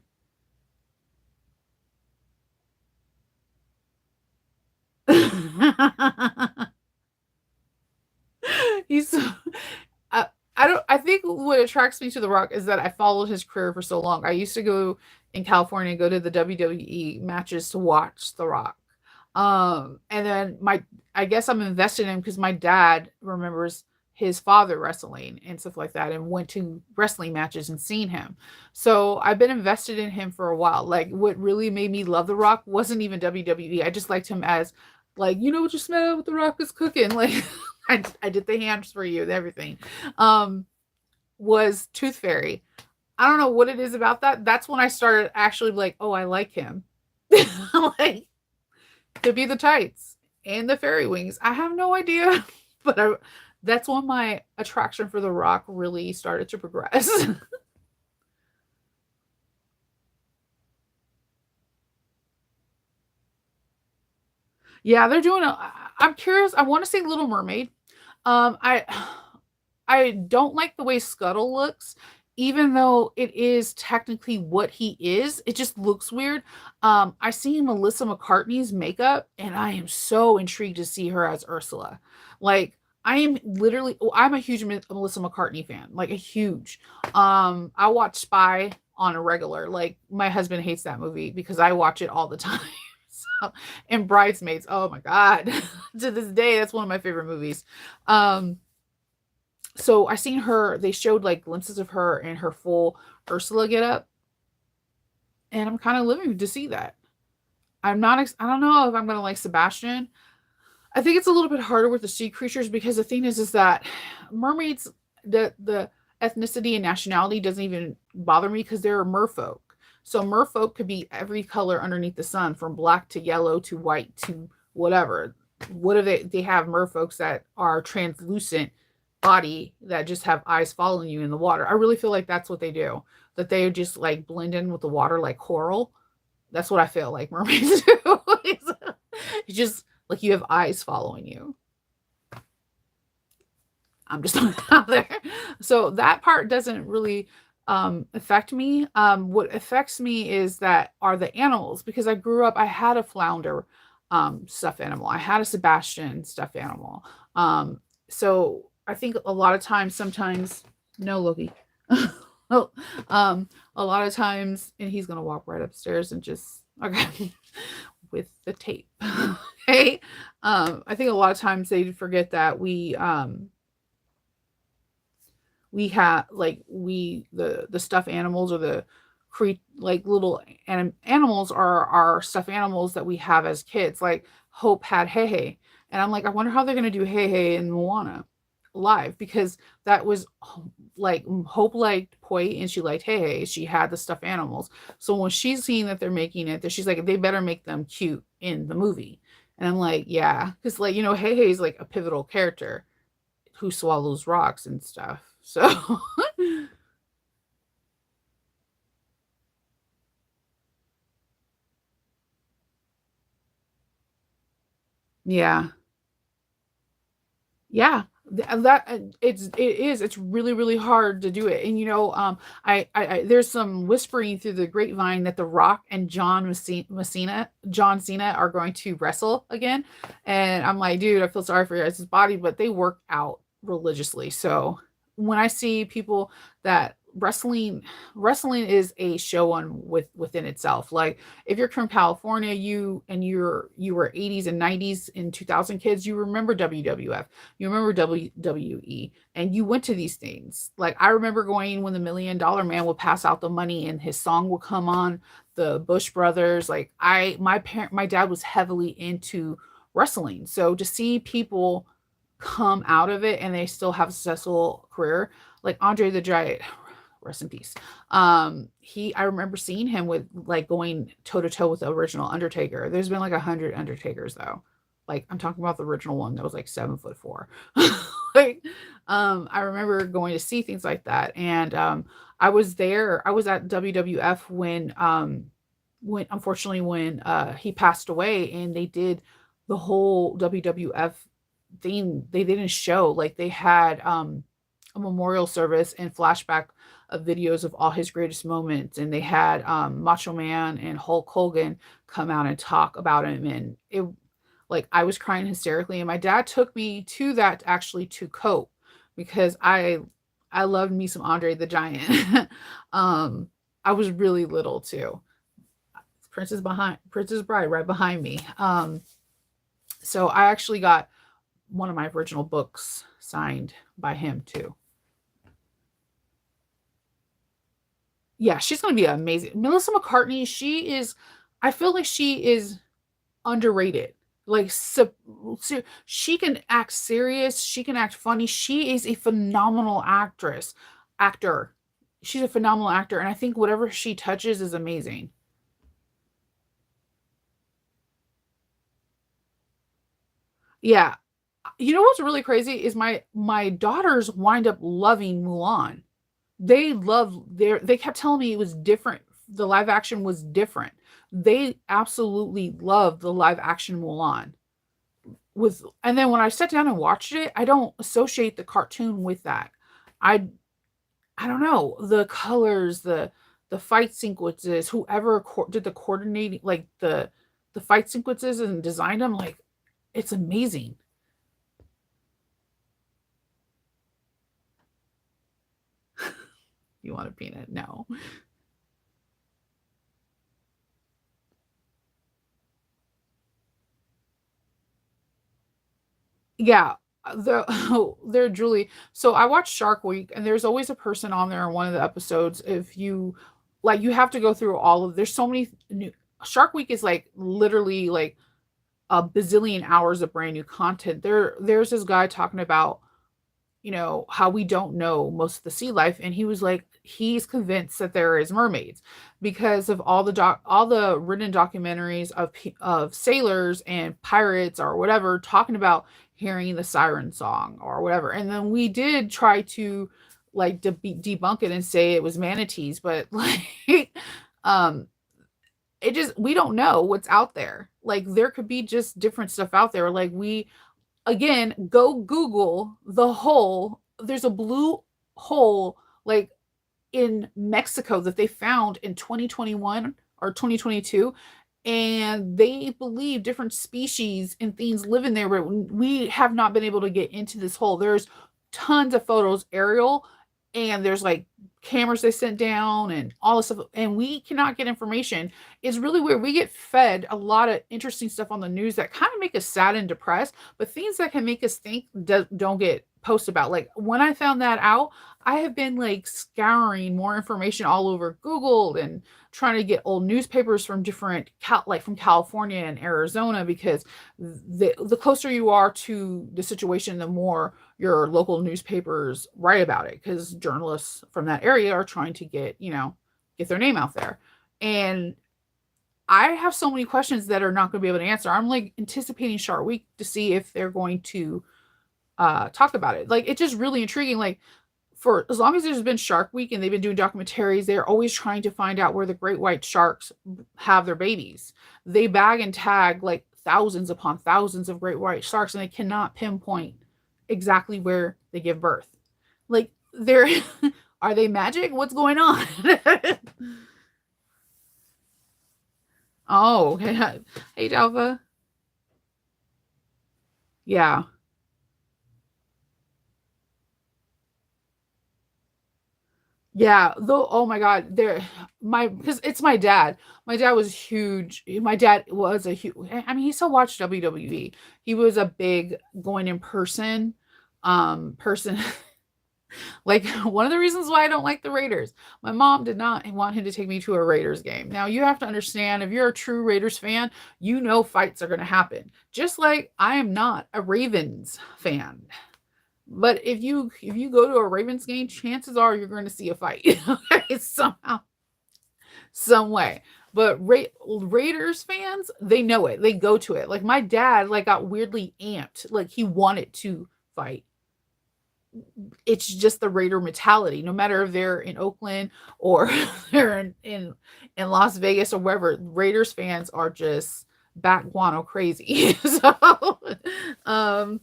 He's so, I don't, I think what attracts me to The Rock is that I followed his career for so long. I used to go in California, go to the WWE matches to watch The Rock. And then I guess I'm invested in him because my dad remembers his father wrestling and stuff like that and went to wrestling matches and seen him. So I've been invested in him for a while. Like what really made me love The Rock wasn't even WWE. I just liked him as like, you know what you smell what The Rock is cooking. Like I did the hands for you and everything. Um, was Tooth Fairy. I don't know what it is about that. That's when I started actually like, oh, I like him. Like to be the tights and the fairy wings. I have no idea, but that's when my attraction for The Rock really started to progress. Yeah, they're doing I'm curious. I want to say Little Mermaid. I I don't like the way Scuttle looks, even though it is technically what he is. It just looks weird. I seen Melissa McCartney's makeup, and I am so intrigued to see her as Ursula. Like, I'm a huge Melissa McCartney fan, like a huge. I watched Spy on a regular. Like my husband hates that movie because I watch it all the time. So, and Bridesmaids, oh my God. To this day, that's one of my favorite movies. Um, so I seen her, they showed like glimpses of her in her full Ursula get up, and I'm kind of living to see that. I don't know if I'm gonna like Sebastian. I think it's a little bit harder with the sea creatures because the thing is that mermaids, the ethnicity and nationality doesn't even bother me because they're merfolk. So merfolk could be every color underneath the sun, from black to yellow to white to whatever. What if they have merfolks that are translucent body that just have eyes following you in the water? I really feel like that's what they do. That they just like blend in with the water like coral. That's what I feel like mermaids do. It's just like you have eyes following you. I'm just throwing it out there. So that part doesn't really affect me. What affects me is that are the animals, because I grew up, I had a flounder stuffed animal. I had a Sebastian stuffed animal. So I think a lot of times, sometimes, no, Loki. Oh, a lot of times, and he's gonna walk right upstairs and just okay with the tape. Okay. I think a lot of times they forget that we have like the stuffed animals, or the like little animals are our stuffed animals that we have as kids. Like Hope had Hey Hey, and I'm like, I wonder how they're gonna do Hey Hey in Moana live, because that was like Hope liked Poi and she liked Hey Hey. She had the stuffed animals. So when she's seeing that they're making it, that she's like, they better make them cute in the movie. And I'm like, yeah, because like Hey Hey's like a pivotal character who swallows rocks and stuff. So yeah. Yeah. It's really really hard to do it. And I there's some whispering through the grapevine that The Rock and John Cena are going to wrestle again. And I'm like, dude, I feel sorry for your guys' body, but they work out religiously. So when I see people that wrestling is a show on within itself. Like if you're from California, you were 80s and 90s and 2000 kids, you remember WWF, you remember WWE, and you went to these things. Like I remember going when the $1 Million Man would pass out the money and his song would come on, the Bush Brothers. Like my dad was heavily into wrestling. So to see people come out of it and they still have a successful career, like Andre the Giant, rest in peace. He I remember seeing him with like going toe to toe with the original Undertaker. There's been like 100 Undertakers though. Like I'm talking about the original one that was like 7'4". Like I remember going to see things like that. And I was there, I was at WWF when unfortunately when he passed away, and they did the whole WWF thing. They didn't show, like they had a memorial service and flashback of videos of all his greatest moments, and they had Macho Man and Hulk Hogan come out and talk about him. And it, like, I was crying hysterically, and my dad took me to that actually to cope, because I loved me some Andre the Giant. um I was really little too. Princess Bride right behind me. So I actually got one of my original books signed by him too. Yeah, she's gonna be amazing. Melissa McCartney, I feel like she is underrated. Like, she can act serious, she can act funny. She is a phenomenal actor. She's a phenomenal actor, and I think whatever she touches is amazing. Yeah. You know what's really crazy is my daughters wind up loving Mulan. They kept telling me it was different. The live action was different. They absolutely loved the live action Mulan. And then when I sat down and watched it, I don't associate the cartoon with that. I I don't know, the colors, the fight sequences, whoever did the coordinating, like the fight sequences and designed them, like it's amazing. You want a peanut? No. Yeah, they're Julie. So I watched Shark Week, and there's always a person on there in one of the episodes. If you like, you have to go through all of. There's so many new. Shark Week is like literally like a bazillion hours of brand new content. There's this guy talking about, how we don't know most of the sea life, and he was like he's convinced that there is mermaids because of all the written documentaries of sailors and pirates or whatever talking about hearing the siren song or whatever. And then we did try to like debunk it and say it was manatees, but like um it just we don't know what's out there. Like there could be just different stuff out there. Like we again, go Google the hole. There's a blue hole like in Mexico that they found in 2021 or 2022. And they believe different species and things live in there, but we have not been able to get into this hole. There's tons of photos, aerial, and there's like cameras they sent down and all this stuff, and we cannot get information. It's really weird. We get fed a lot of interesting stuff on the news that kind of make us sad and depressed, but things that can make us think don't get posted about. Like when I found that out, I have been like scouring more information all over Google and trying to get old newspapers from different like from California and Arizona, because the closer you are to the situation, the more your local newspapers write about it, because journalists from that area are trying to get their name out there. And I have so many questions that are not going to be able to answer. I'm like anticipating Shark Week to see if they're going to talk about it. Like it's just really intriguing. Like for as long as there's been Shark Week and they've been doing documentaries, they're always trying to find out where the great white sharks have their babies. They bag and tag like thousands upon thousands of great white sharks, and they cannot pinpoint exactly where they give birth. Like they're are they magic? What's going on? Oh, okay. Hey, Dalva. Yeah. Yeah, though, oh my God, there, my because it's my dad. My dad was huge. My dad was a huge. I mean, he still watched WWE. He was a big going in person. Like one of the reasons why I don't like the Raiders. My mom did not want him to take me to a Raiders game. Now you have to understand, if you're a true Raiders fan, you know fights are going to happen. Just like I am not a Ravens fan. But if you go to a Ravens game, chances are you're going to see a fight somehow, some way. But Raiders fans, they know it. They go to it. Like my dad, like got weirdly amped. Like he wanted to fight. It's just the Raider mentality. No matter if they're in Oakland or they're in Las Vegas or wherever, Raiders fans are just bat guano crazy. Um,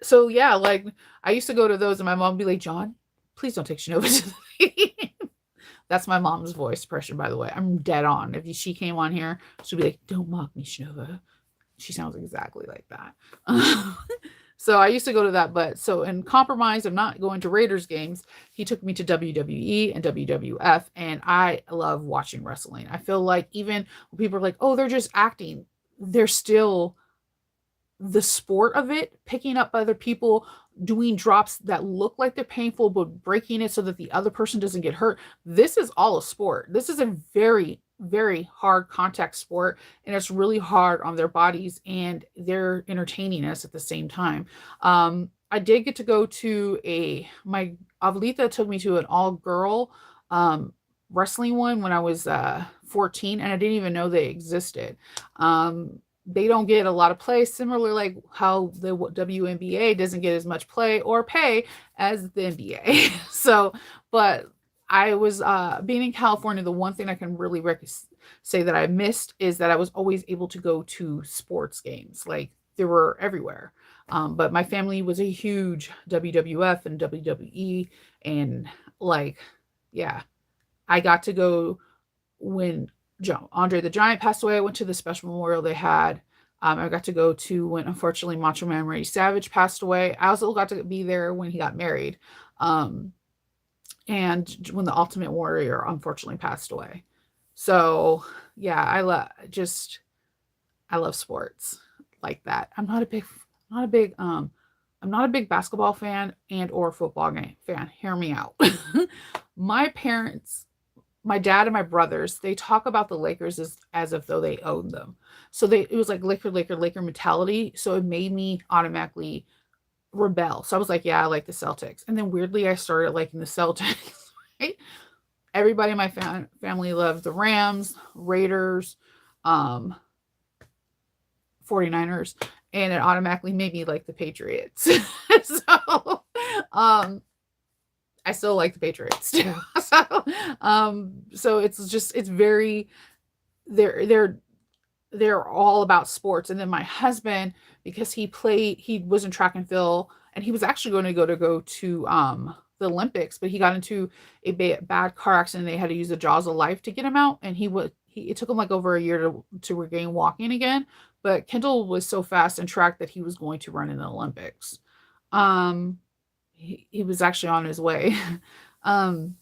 so yeah, like I used to go to those, and my mom would be like, "John, please don't take Shinova to the game." That's my mom's voice impression, by the way. I'm dead on. If she came on here, she'd be like, "Don't mock me, Shinova." She sounds exactly like that. So I used to go to that, but so in compromise of not going to Raiders games, he took me to WWE and WWF, and I love watching wrestling. I feel like even when people are like, "Oh, they're just acting," they're still the sport of it, picking up other people, doing drops that look like they're painful, but breaking it so that the other person doesn't get hurt. This is all a sport. This is a very, very hard contact sport, and it's really hard on their bodies, and they're entertaining us at the same time. I did get to go to my Abuelita took me to an all girl wrestling one when I was 14, and I didn't even know they existed. They don't get a lot of play, similar like how the WNBA doesn't get as much play or pay as the NBA. So, but I was being in California, the one thing I can really say that I missed is that I was always able to go to sports games. Like they were everywhere. But my family was a huge WWF and WWE, and like, yeah, I got to go when Andre the Giant passed away. I went to the special memorial they had. I got to go to when unfortunately Macho Man Randy Savage passed away. I also got to be there when he got married, and when the Ultimate Warrior unfortunately passed away. So yeah, I love sports like that. I'm not a big not a big I'm not a big basketball fan and or football game fan. Hear me out. My parents, my dad and my brothers, they talk about the Lakers as if though they own them. So it was like Laker mentality. So it made me automatically rebel. So I was like, yeah, I like the Celtics. And then weirdly I started liking the Celtics. Right? Everybody in my family loved the Rams, Raiders, um, 49ers, and it automatically made me like the Patriots. So um I still like the Patriots too. So it's just it's very they're they're all about sports. And then my husband, because he was in track and field, and he was actually going to go to the Olympics, but he got into a bad car accident. They had to use the jaws of life to get him out, and it took him like over a year to regain walking again. But Kendall was so fast in track that he was going to run in the Olympics. Um, he was actually on his way. um,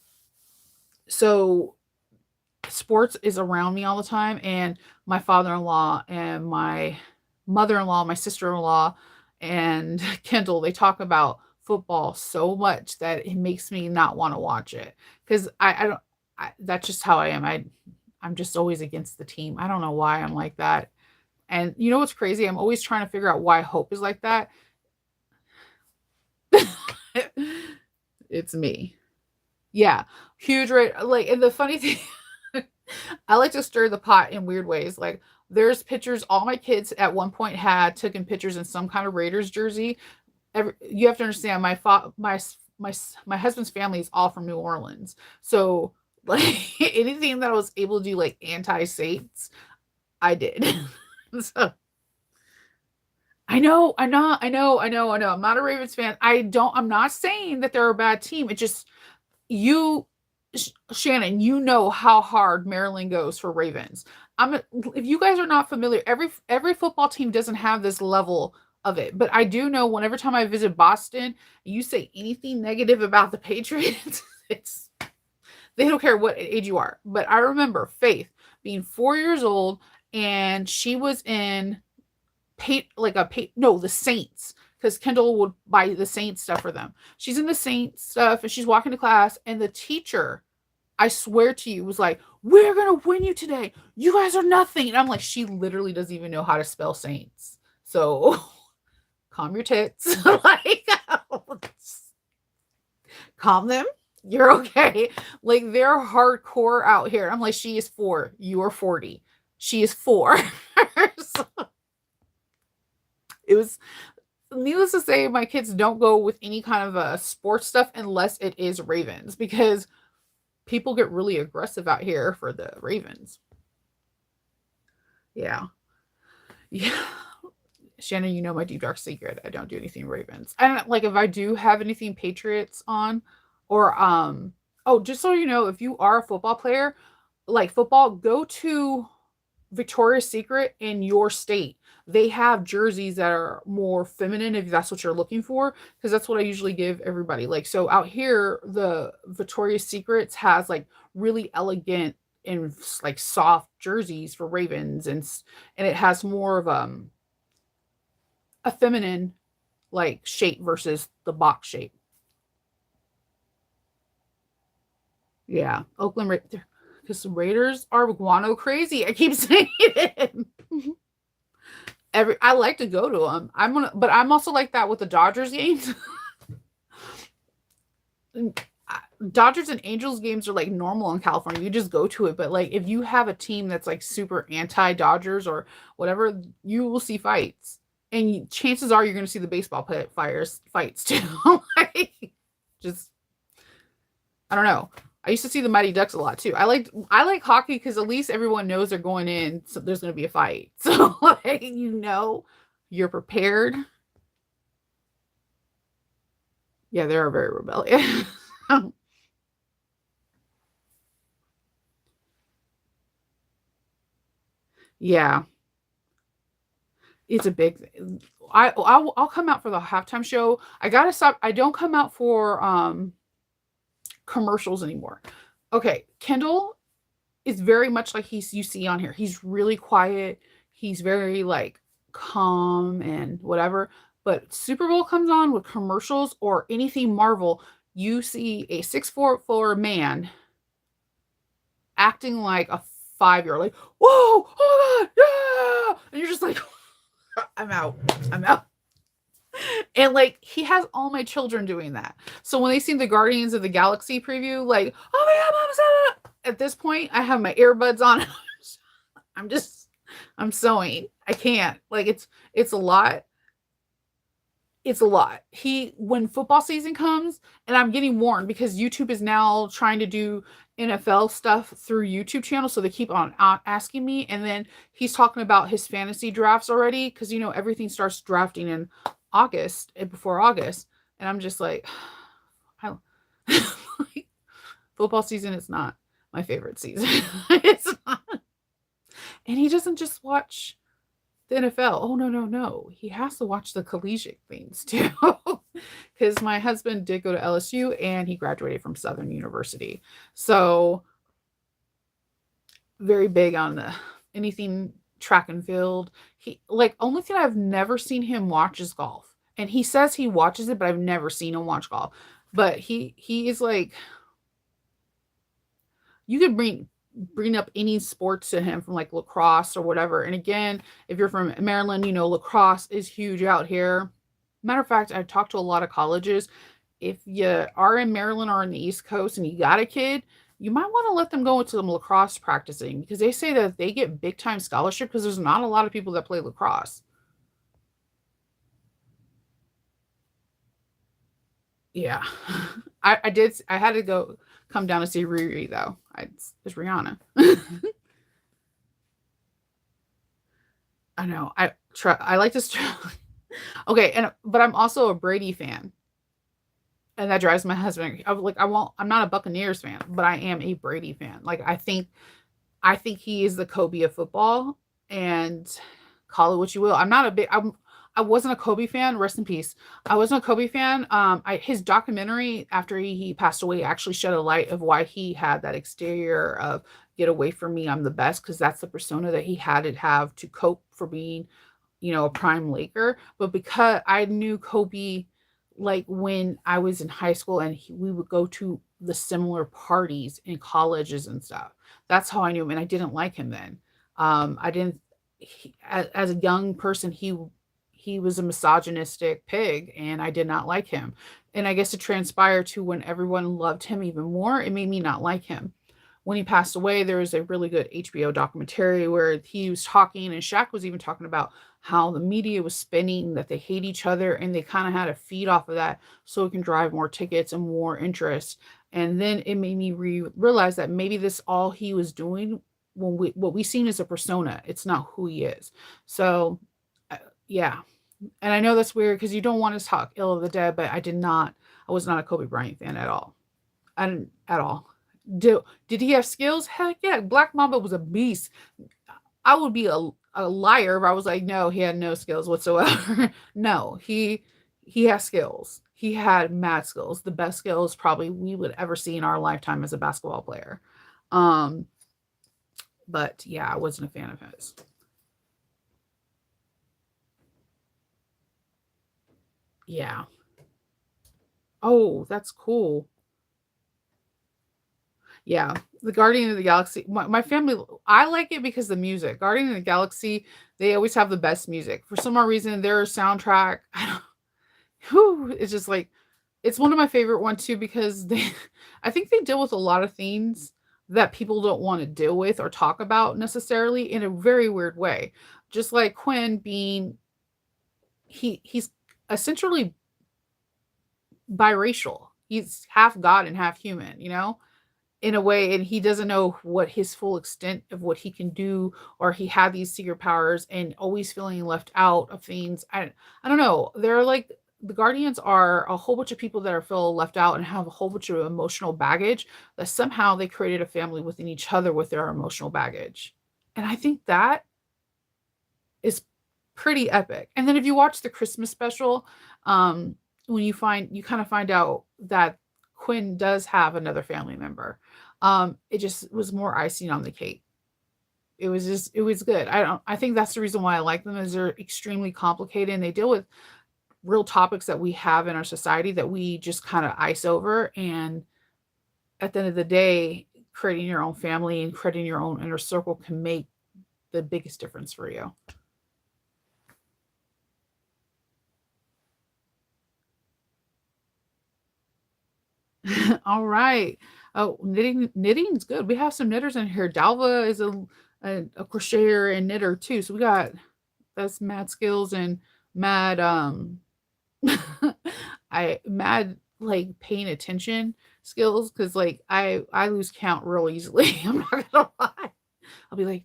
so sports is around me all the time, and my father-in-law and my mother-in-law, my sister-in-law, and Kendall, they talk about football so much that it makes me not want to watch it because I don't that's just how I am. I'm just always against the team. I don't know why I'm like that. And you know what's crazy? I'm always trying to figure out why Hope is like that. It's me. Yeah, huge like, and the funny thing, I like to stir the pot in weird ways. Like, there's pictures all my kids at one point had taken pictures in some kind of Raiders jersey. You have to understand, my husband's family is all from New Orleans, so like anything that I was able to do like anti-Saints, I did. So I know. I'm not a Ravens fan. I'm not saying that they're a bad team. It just you Shannon, you know how hard Maryland goes for Ravens. If you guys are not familiar, every football team doesn't have this level of it, but I do know whenever time I visit Boston, you say anything negative about the Patriots, it's they don't care what age you are. But I remember Faith being 4 years old, and she was in the Saints, because Kendall would buy the Saints stuff for them. She's in the Saints stuff and she's walking to class, and the teacher, I swear to you, was like, "We're gonna win you today. You guys are nothing." And I'm like, she literally doesn't even know how to spell Saints. So calm your tits. Like, calm them. You're okay. Like, they're hardcore out here. I'm like, she is 4. You are 40. She is 4. So it was needless to say, my kids don't go with any kind of sports stuff unless it is Ravens, because people get really aggressive out here for the Ravens. Yeah. Yeah. Shannon, you know my deep dark secret. I don't do anything Ravens. And like, if I do have anything Patriots on, or oh, just so you know, if you are a football player, like football, go to Victoria's Secret in your state. They have jerseys that are more feminine if that's what you're looking for, because that's what I usually give everybody. Like, so out here, the Victoria's Secrets has like really elegant and like soft jerseys for Ravens, and it has more of a feminine like shape versus the box shape. Yeah, Oakland because the Raiders are guano crazy. I keep saying it. I like to go to them. But I'm also like that with the Dodgers games. Dodgers and Angels games are like normal in California. You just go to it. But like, if you have a team that's like super anti Dodgers or whatever, you will see fights, and chances are you're going to see the baseball fights too. Like, just I don't know. I used to see the Mighty Ducks a lot too. I like hockey because at least everyone knows they're going in, so there's going to be a fight. So like, you're prepared. Yeah, they're very rebellious. Yeah, it's a big thing. I'll come out for the halftime show. I gotta stop. I don't come out for commercials anymore. Okay, Kendall is very much like you see on here. He's really quiet. He's very like calm and whatever. But Super Bowl comes on with commercials or anything Marvel, you see a 6'4" man acting like a 5-year-old, like, whoa, oh my God, yeah. And you're just like, I'm out. I'm out. And like he has all my children doing that. So when they see the Guardians of the Galaxy preview, like, oh my God, Mom, at this point, I have my earbuds on. I'm just, I'm sewing. I can't. Like it's a lot. It's a lot. When football season comes, and I'm getting warned because YouTube is now trying to do NFL stuff through YouTube channel, so they keep on asking me. And then he's talking about his fantasy drafts already because everything starts drafting in August, before August, and I'm just like, I, like, football season is not my favorite season. It's not. And he doesn't just watch the NFL. Oh, no, no, no. He has to watch the collegiate things too. Because my husband did go to LSU and he graduated from Southern University. So very big on anything track and field. Only thing I've never seen him watch is golf. And he says he watches it, but I've never seen him watch golf. But he is like, you could bring up any sports to him, from like lacrosse or whatever. And again, if you're from Maryland, lacrosse is huge out here. Matter of fact, I've talked to a lot of colleges. If you are in Maryland or on the East Coast and you got a kid, you might want to let them go into some lacrosse practicing, because they say that they get big time scholarship because there's not a lot of people that play lacrosse. Yeah. I had to go come down to see Riri though. It's Rihanna. I know. I like this. Okay, but I'm also a Brady fan, and that drives my husband. I'm not a Buccaneers fan, but I am a Brady fan. Like I think he is the Kobe of football, and call it what you will. I wasn't a Kobe fan. Rest in peace. I wasn't a Kobe fan. His documentary after he passed away actually shed a light of why he had that exterior of "get away from me, I'm the best," because that's the persona that he had to have to cope for being, a prime Laker. But because I knew Kobe, like when I was in high school, and we would go to the similar parties in colleges and stuff. That's how I knew him, and I didn't like him then. I didn't. As a young person, he was a misogynistic pig, and I did not like him. And I guess it transpired to when everyone loved him even more, it made me not like him. When he passed away, there was a really good HBO documentary where he was talking, and Shaq was even talking about how the media was spinning that they hate each other, and they kind of had to feed off of that so it can drive more tickets and more interest. And then it made me realize that maybe this all he was doing, what we seen as a persona, it's not who he is. So yeah. And I know that's weird because you don't want to talk ill of the dead, but I was not a Kobe Bryant fan at all. I didn't at all. Did he have skills? Heck yeah. Black Mamba was a beast. I would be a liar if I was like, no, he had no skills whatsoever. No, he has skills. He had mad skills. The best skills probably we would ever see in our lifetime as a basketball player. Um, but yeah, I wasn't a fan of his. Yeah. Oh, that's cool. Yeah, the Guardian of the Galaxy. My family, I like it because the music. Guardian of the Galaxy, they always have the best music. For some odd reason, their soundtrack, I don't, whew, it's just like, it's one of my favorite ones too because I think they deal with a lot of things that people don't want to deal with or talk about necessarily in a very weird way. Just like Quinn being, he's essentially biracial. He's half God and half human, in a way, and he doesn't know what his full extent of what he can do, or he had these secret powers and always feeling left out of things. I don't know. They're like the Guardians are a whole bunch of people that are feel left out and have a whole bunch of emotional baggage that somehow they created a family within each other with their emotional baggage. And I think that is pretty epic. And then if you watch the Christmas special, when you kind of find out that Quinn does have another family member. It just was more icing on the cake. It was good. I think that's the reason why I like them is they're extremely complicated and they deal with real topics that we have in our society that we just kind of ice over. And at the end of the day, creating your own family and creating your own inner circle can make the biggest difference for you. All right. Oh, knitting's good. We have some knitters in here. Dalva is a crocheter and knitter too. So we got that's mad skills and mad I mad like paying attention skills because like I lose count real easily. I'm not gonna lie. I'll be like,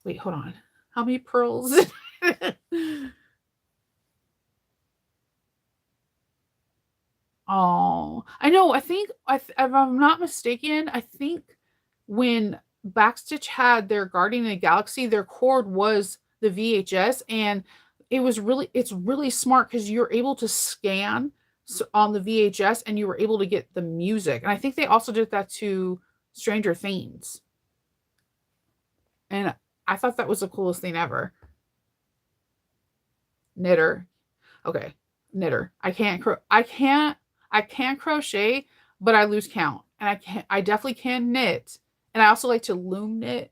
wait, hold on. How many pearls? Oh, I know. I think if I'm not mistaken, I think when Backstitch had their Guardian of the Galaxy, their cord was the VHS, and it's really smart because you're able to scan on the VHS, and you were able to get the music. And I think they also did that to Stranger Things, and I thought that was the coolest thing ever. Knitter, okay, knitter. I can't crochet, but I lose count. And I definitely can knit. And I also like to loom knit.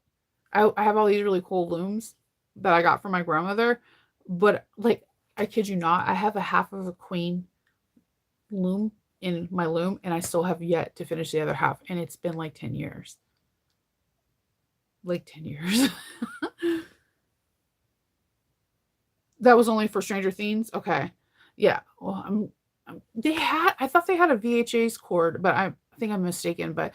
I have all these really cool looms that I got from my grandmother. But like I kid you not, I have a half of a queen loom in my loom and I still have yet to finish the other half. And it's been like 10 years. Like 10 years. That was only for Stranger Things. Okay. Yeah. Well, I thought they had a VHS cord, but I think I'm mistaken. But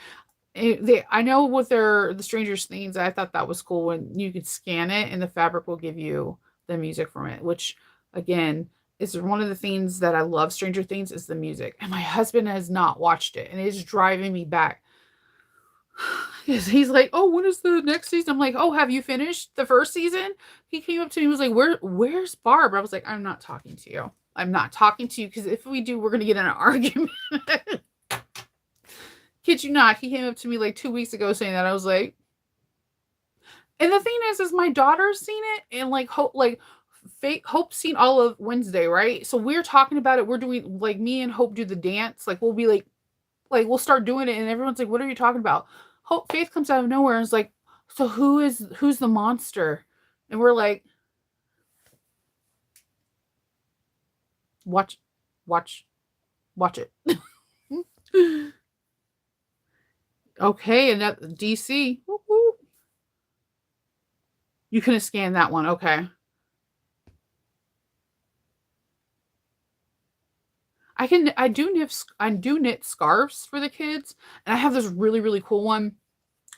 I know with the Stranger Things, I thought that was cool when you could scan it and the fabric will give you the music from it, which again is one of the things that I love Stranger Things is the music. And my husband has not watched it and it is driving me back. He's like, "Oh, when is the next season?" I'm like, "Oh, have you finished the first season?" He came up to me and was like, "Where's Barb?" I was like, "I'm not talking to you. I'm not talking to you because if we do, we're gonna get in an argument." Kid you not, he came up to me like 2 weeks ago saying that. I was like, and the thing is my daughter's seen it and Hope's seen all of Wednesday, right? So we're talking about it. We're doing like me and Hope do the dance. Like we'll be like we'll start doing it and everyone's like, "What are you talking about?" Hope Faith comes out of nowhere and is like, "So who's the monster?" And we're like, "Watch watch watch it." Okay, and that DC. Whoop, whoop. You couldn't scan that one. Okay. I do knit scarves for the kids, and I have this really cool one.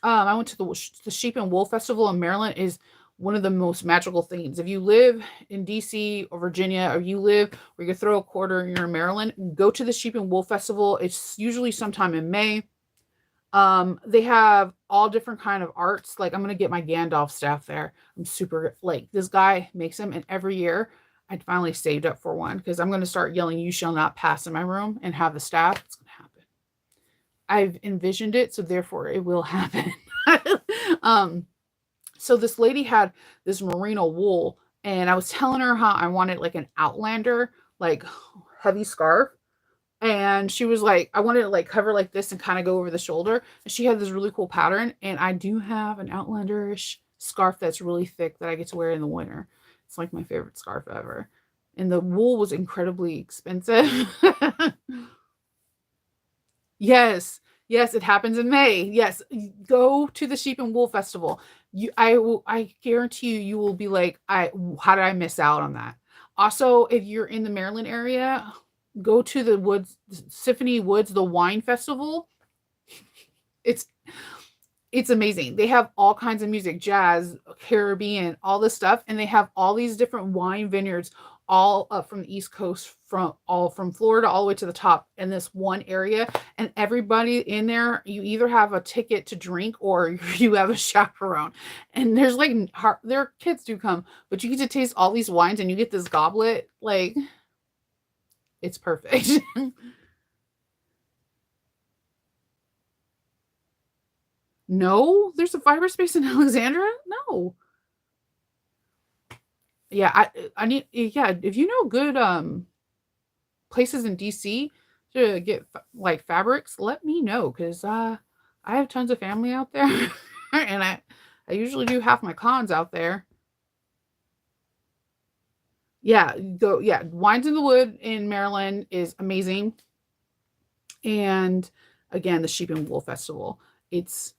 I went to the Sheep and Wool Festival in Maryland is one of the most magical things. If you live in DC or Virginia, or you live where you can throw a quarter and you're in Maryland, go to the Sheep and Wool Festival. It's usually sometime in May. They have all different kind of arts. Like I'm gonna get my Gandalf staff there. I'm super like this guy makes them, and every year I finally saved up for one because I'm gonna start yelling, "You shall not pass" in my room and have the staff. It's gonna happen. I've envisioned it, so therefore it will happen. um, so this lady had this merino wool, and I was telling her how I wanted like an outlander, like heavy scarf. And she was like, I wanted to like cover like this and kind of go over the shoulder. And she had this really cool pattern. And I do have an outlanderish scarf that's really thick that I get to wear in the winter. It's like my favorite scarf ever. And the wool was incredibly expensive. Yes. Yes, it happens in May. Yes. Go to the Sheep and Wool Festival. I guarantee you you will be like, I how did I miss out on that? Also, if you're in the Maryland area, go to the Woods Symphony Woods, the wine festival. It's it's amazing. They have all kinds of music, jazz, Caribbean, all this stuff, and they have all these different wine vineyards all up from the East Coast, from Florida all the way to the top in this one area. And everybody in there, you either have a ticket to drink or you have a chaperone. And there's like their kids do come, but you get to taste all these wines and you get this goblet. Like it's perfect. No, there's a cyberspace in Alexandria? No. Yeah, I need yeah, if you know good places in DC to get like fabrics, let me know because I have tons of family out there, and I usually do half my cons out there. Yeah, go yeah. Wines in the Wood in Maryland is amazing, and again, the Sheep and Wool Festival. It's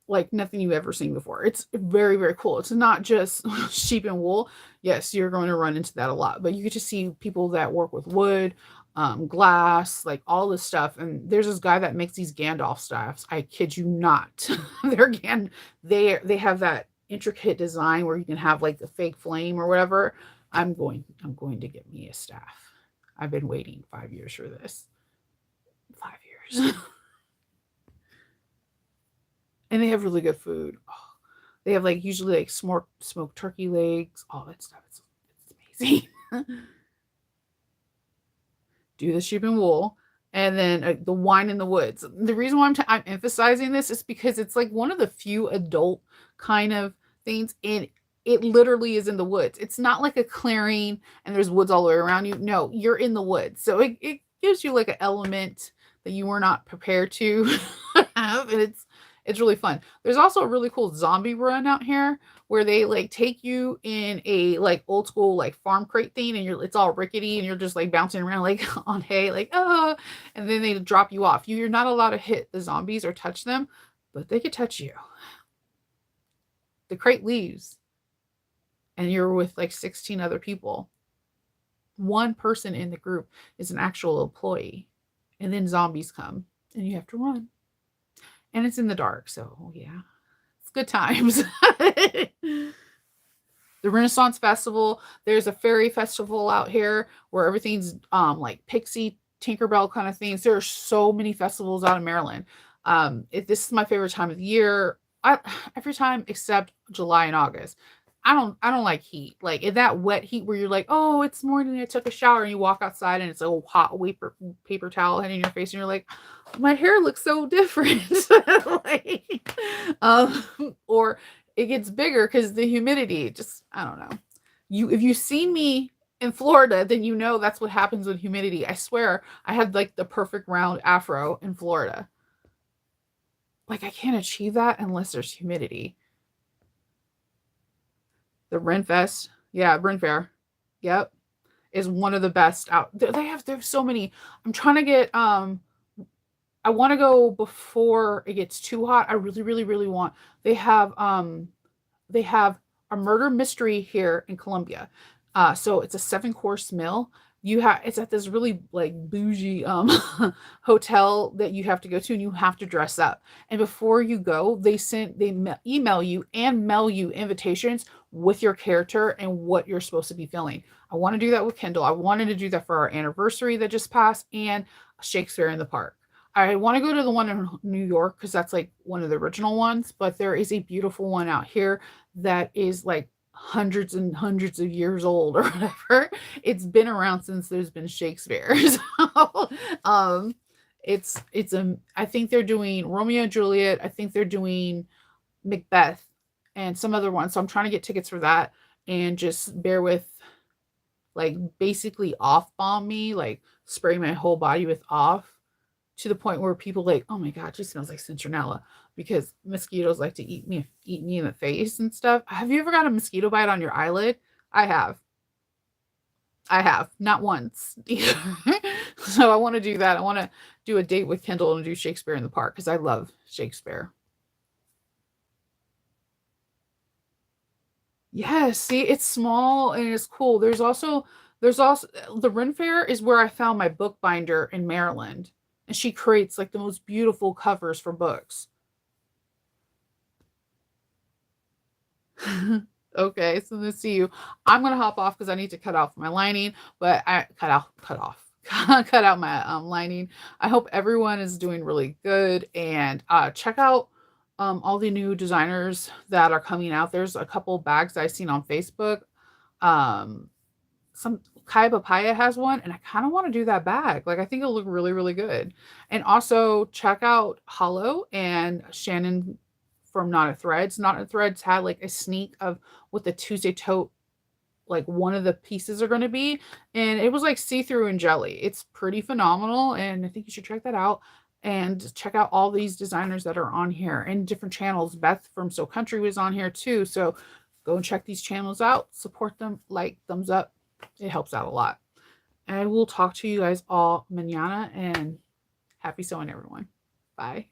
like nothing you've ever seen before. It's very, very cool. It's not just sheep and wool. Yes, you're going to run into that a lot, but you get to see people that work with wood, glass, like all this stuff. And there's this guy that makes these Gandalf staffs. I kid you not. They're they have that intricate design where you can have like the fake flame or whatever. I'm going to get me a staff. I've been waiting 5 years for this. 5 years. And they have really good food. Oh, they have like usually like smoked turkey legs, all that stuff. It's amazing. Do the sheep and wool, and then the wine in the woods. The reason why I'm emphasizing this is because it's like one of the few adult kind of things, and it literally is in the woods. It's not like a clearing and there's woods all the way around you. No, you're in the woods, so it gives you like an element that you were not prepared to have, and it's really fun. There's also a really cool zombie run out here where they like take you in a like old school like farm crate thing, and it's all rickety and you're just like bouncing around like on hay, like oh, and then they drop you off. You're not allowed to hit the zombies or touch them, but they could touch you. The crate leaves and you're with like 16 other people. One person in the group is an actual employee, and then zombies come and you have to run. And it's in the dark, so yeah, it's good times. The Renaissance Festival, there's a fairy festival out here where everything's like Pixie, Tinkerbell kind of things. There are so many festivals out in Maryland. This is my favorite time of the year. Every time except July and August. I don't like heat. Like in that wet heat where you're like, oh, it's morning, I took a shower, and you walk outside and it's a hot paper towel hitting your face, and you're like, my hair looks so different. Like, or it gets bigger because the humidity. Just I don't know. If you've seen me in Florida, then you know that's what happens with humidity. I swear, I had like the perfect round afro in Florida. Like I can't achieve that unless there's humidity. The Ren Fest. Yeah, Ren Fair. Yep. Is one of the best out. They have so many. I'm trying to get I want to go before it gets too hot. I really, really, really want. They have a murder mystery here in Columbia. So it's a 7 course meal. It's at this really like bougie hotel that you have to go to, and you have to dress up. And before you go, email you and mail you invitations with your character and what you're supposed to be feeling. I want to do that with Kindle. I wanted to do that for our anniversary that just passed, and Shakespeare in the Park. I want to go to the one in New York because that's like one of the original ones, but there is a beautiful one out here that is like hundreds and hundreds of years old or whatever. It's been around since there's been Shakespeare. So I think they're doing Romeo and Juliet. I think they're doing Macbeth and some other ones. So I'm trying to get tickets for that, and just bear with, like basically off bomb me, like spray my whole body with off, to the point where people like, oh my god, she smells like citronella, because mosquitoes like to eat me in the face and stuff. Have you ever got a mosquito bite on your eyelid? I have. I have, not once either. So I want to do that. I want to do a date with Kendall and do Shakespeare in the Park because I love Shakespeare. Yes, see, it's small and it's cool. There's also the Ren Fair is where I found my bookbinder in Maryland, and she creates like the most beautiful covers for books. Okay, so let's see you. I'm gonna hop off because I need to cut off my lining, but I cut off, cut out my lining. I hope everyone is doing really good, and check out all the new designers that are coming out. There's a couple bags I've seen on Facebook. Um, some Kaya Papaya has one, and I kind of want to do that bag. Like I think it'll look really, really good. And also check out Hollow and Shannon from Not a Threads. Not a Threads had like a sneak of what the Tuesday tote like one of the pieces are going to be, and it was like see-through and jelly. It's pretty phenomenal, and I think you should check that out, and check out all these designers that are on here and different channels. Beth from So Country was on here too, so go and check these channels out, support them, like, thumbs up. It helps out a lot. And we'll talk to you guys all mañana, and happy sewing, everyone. Bye.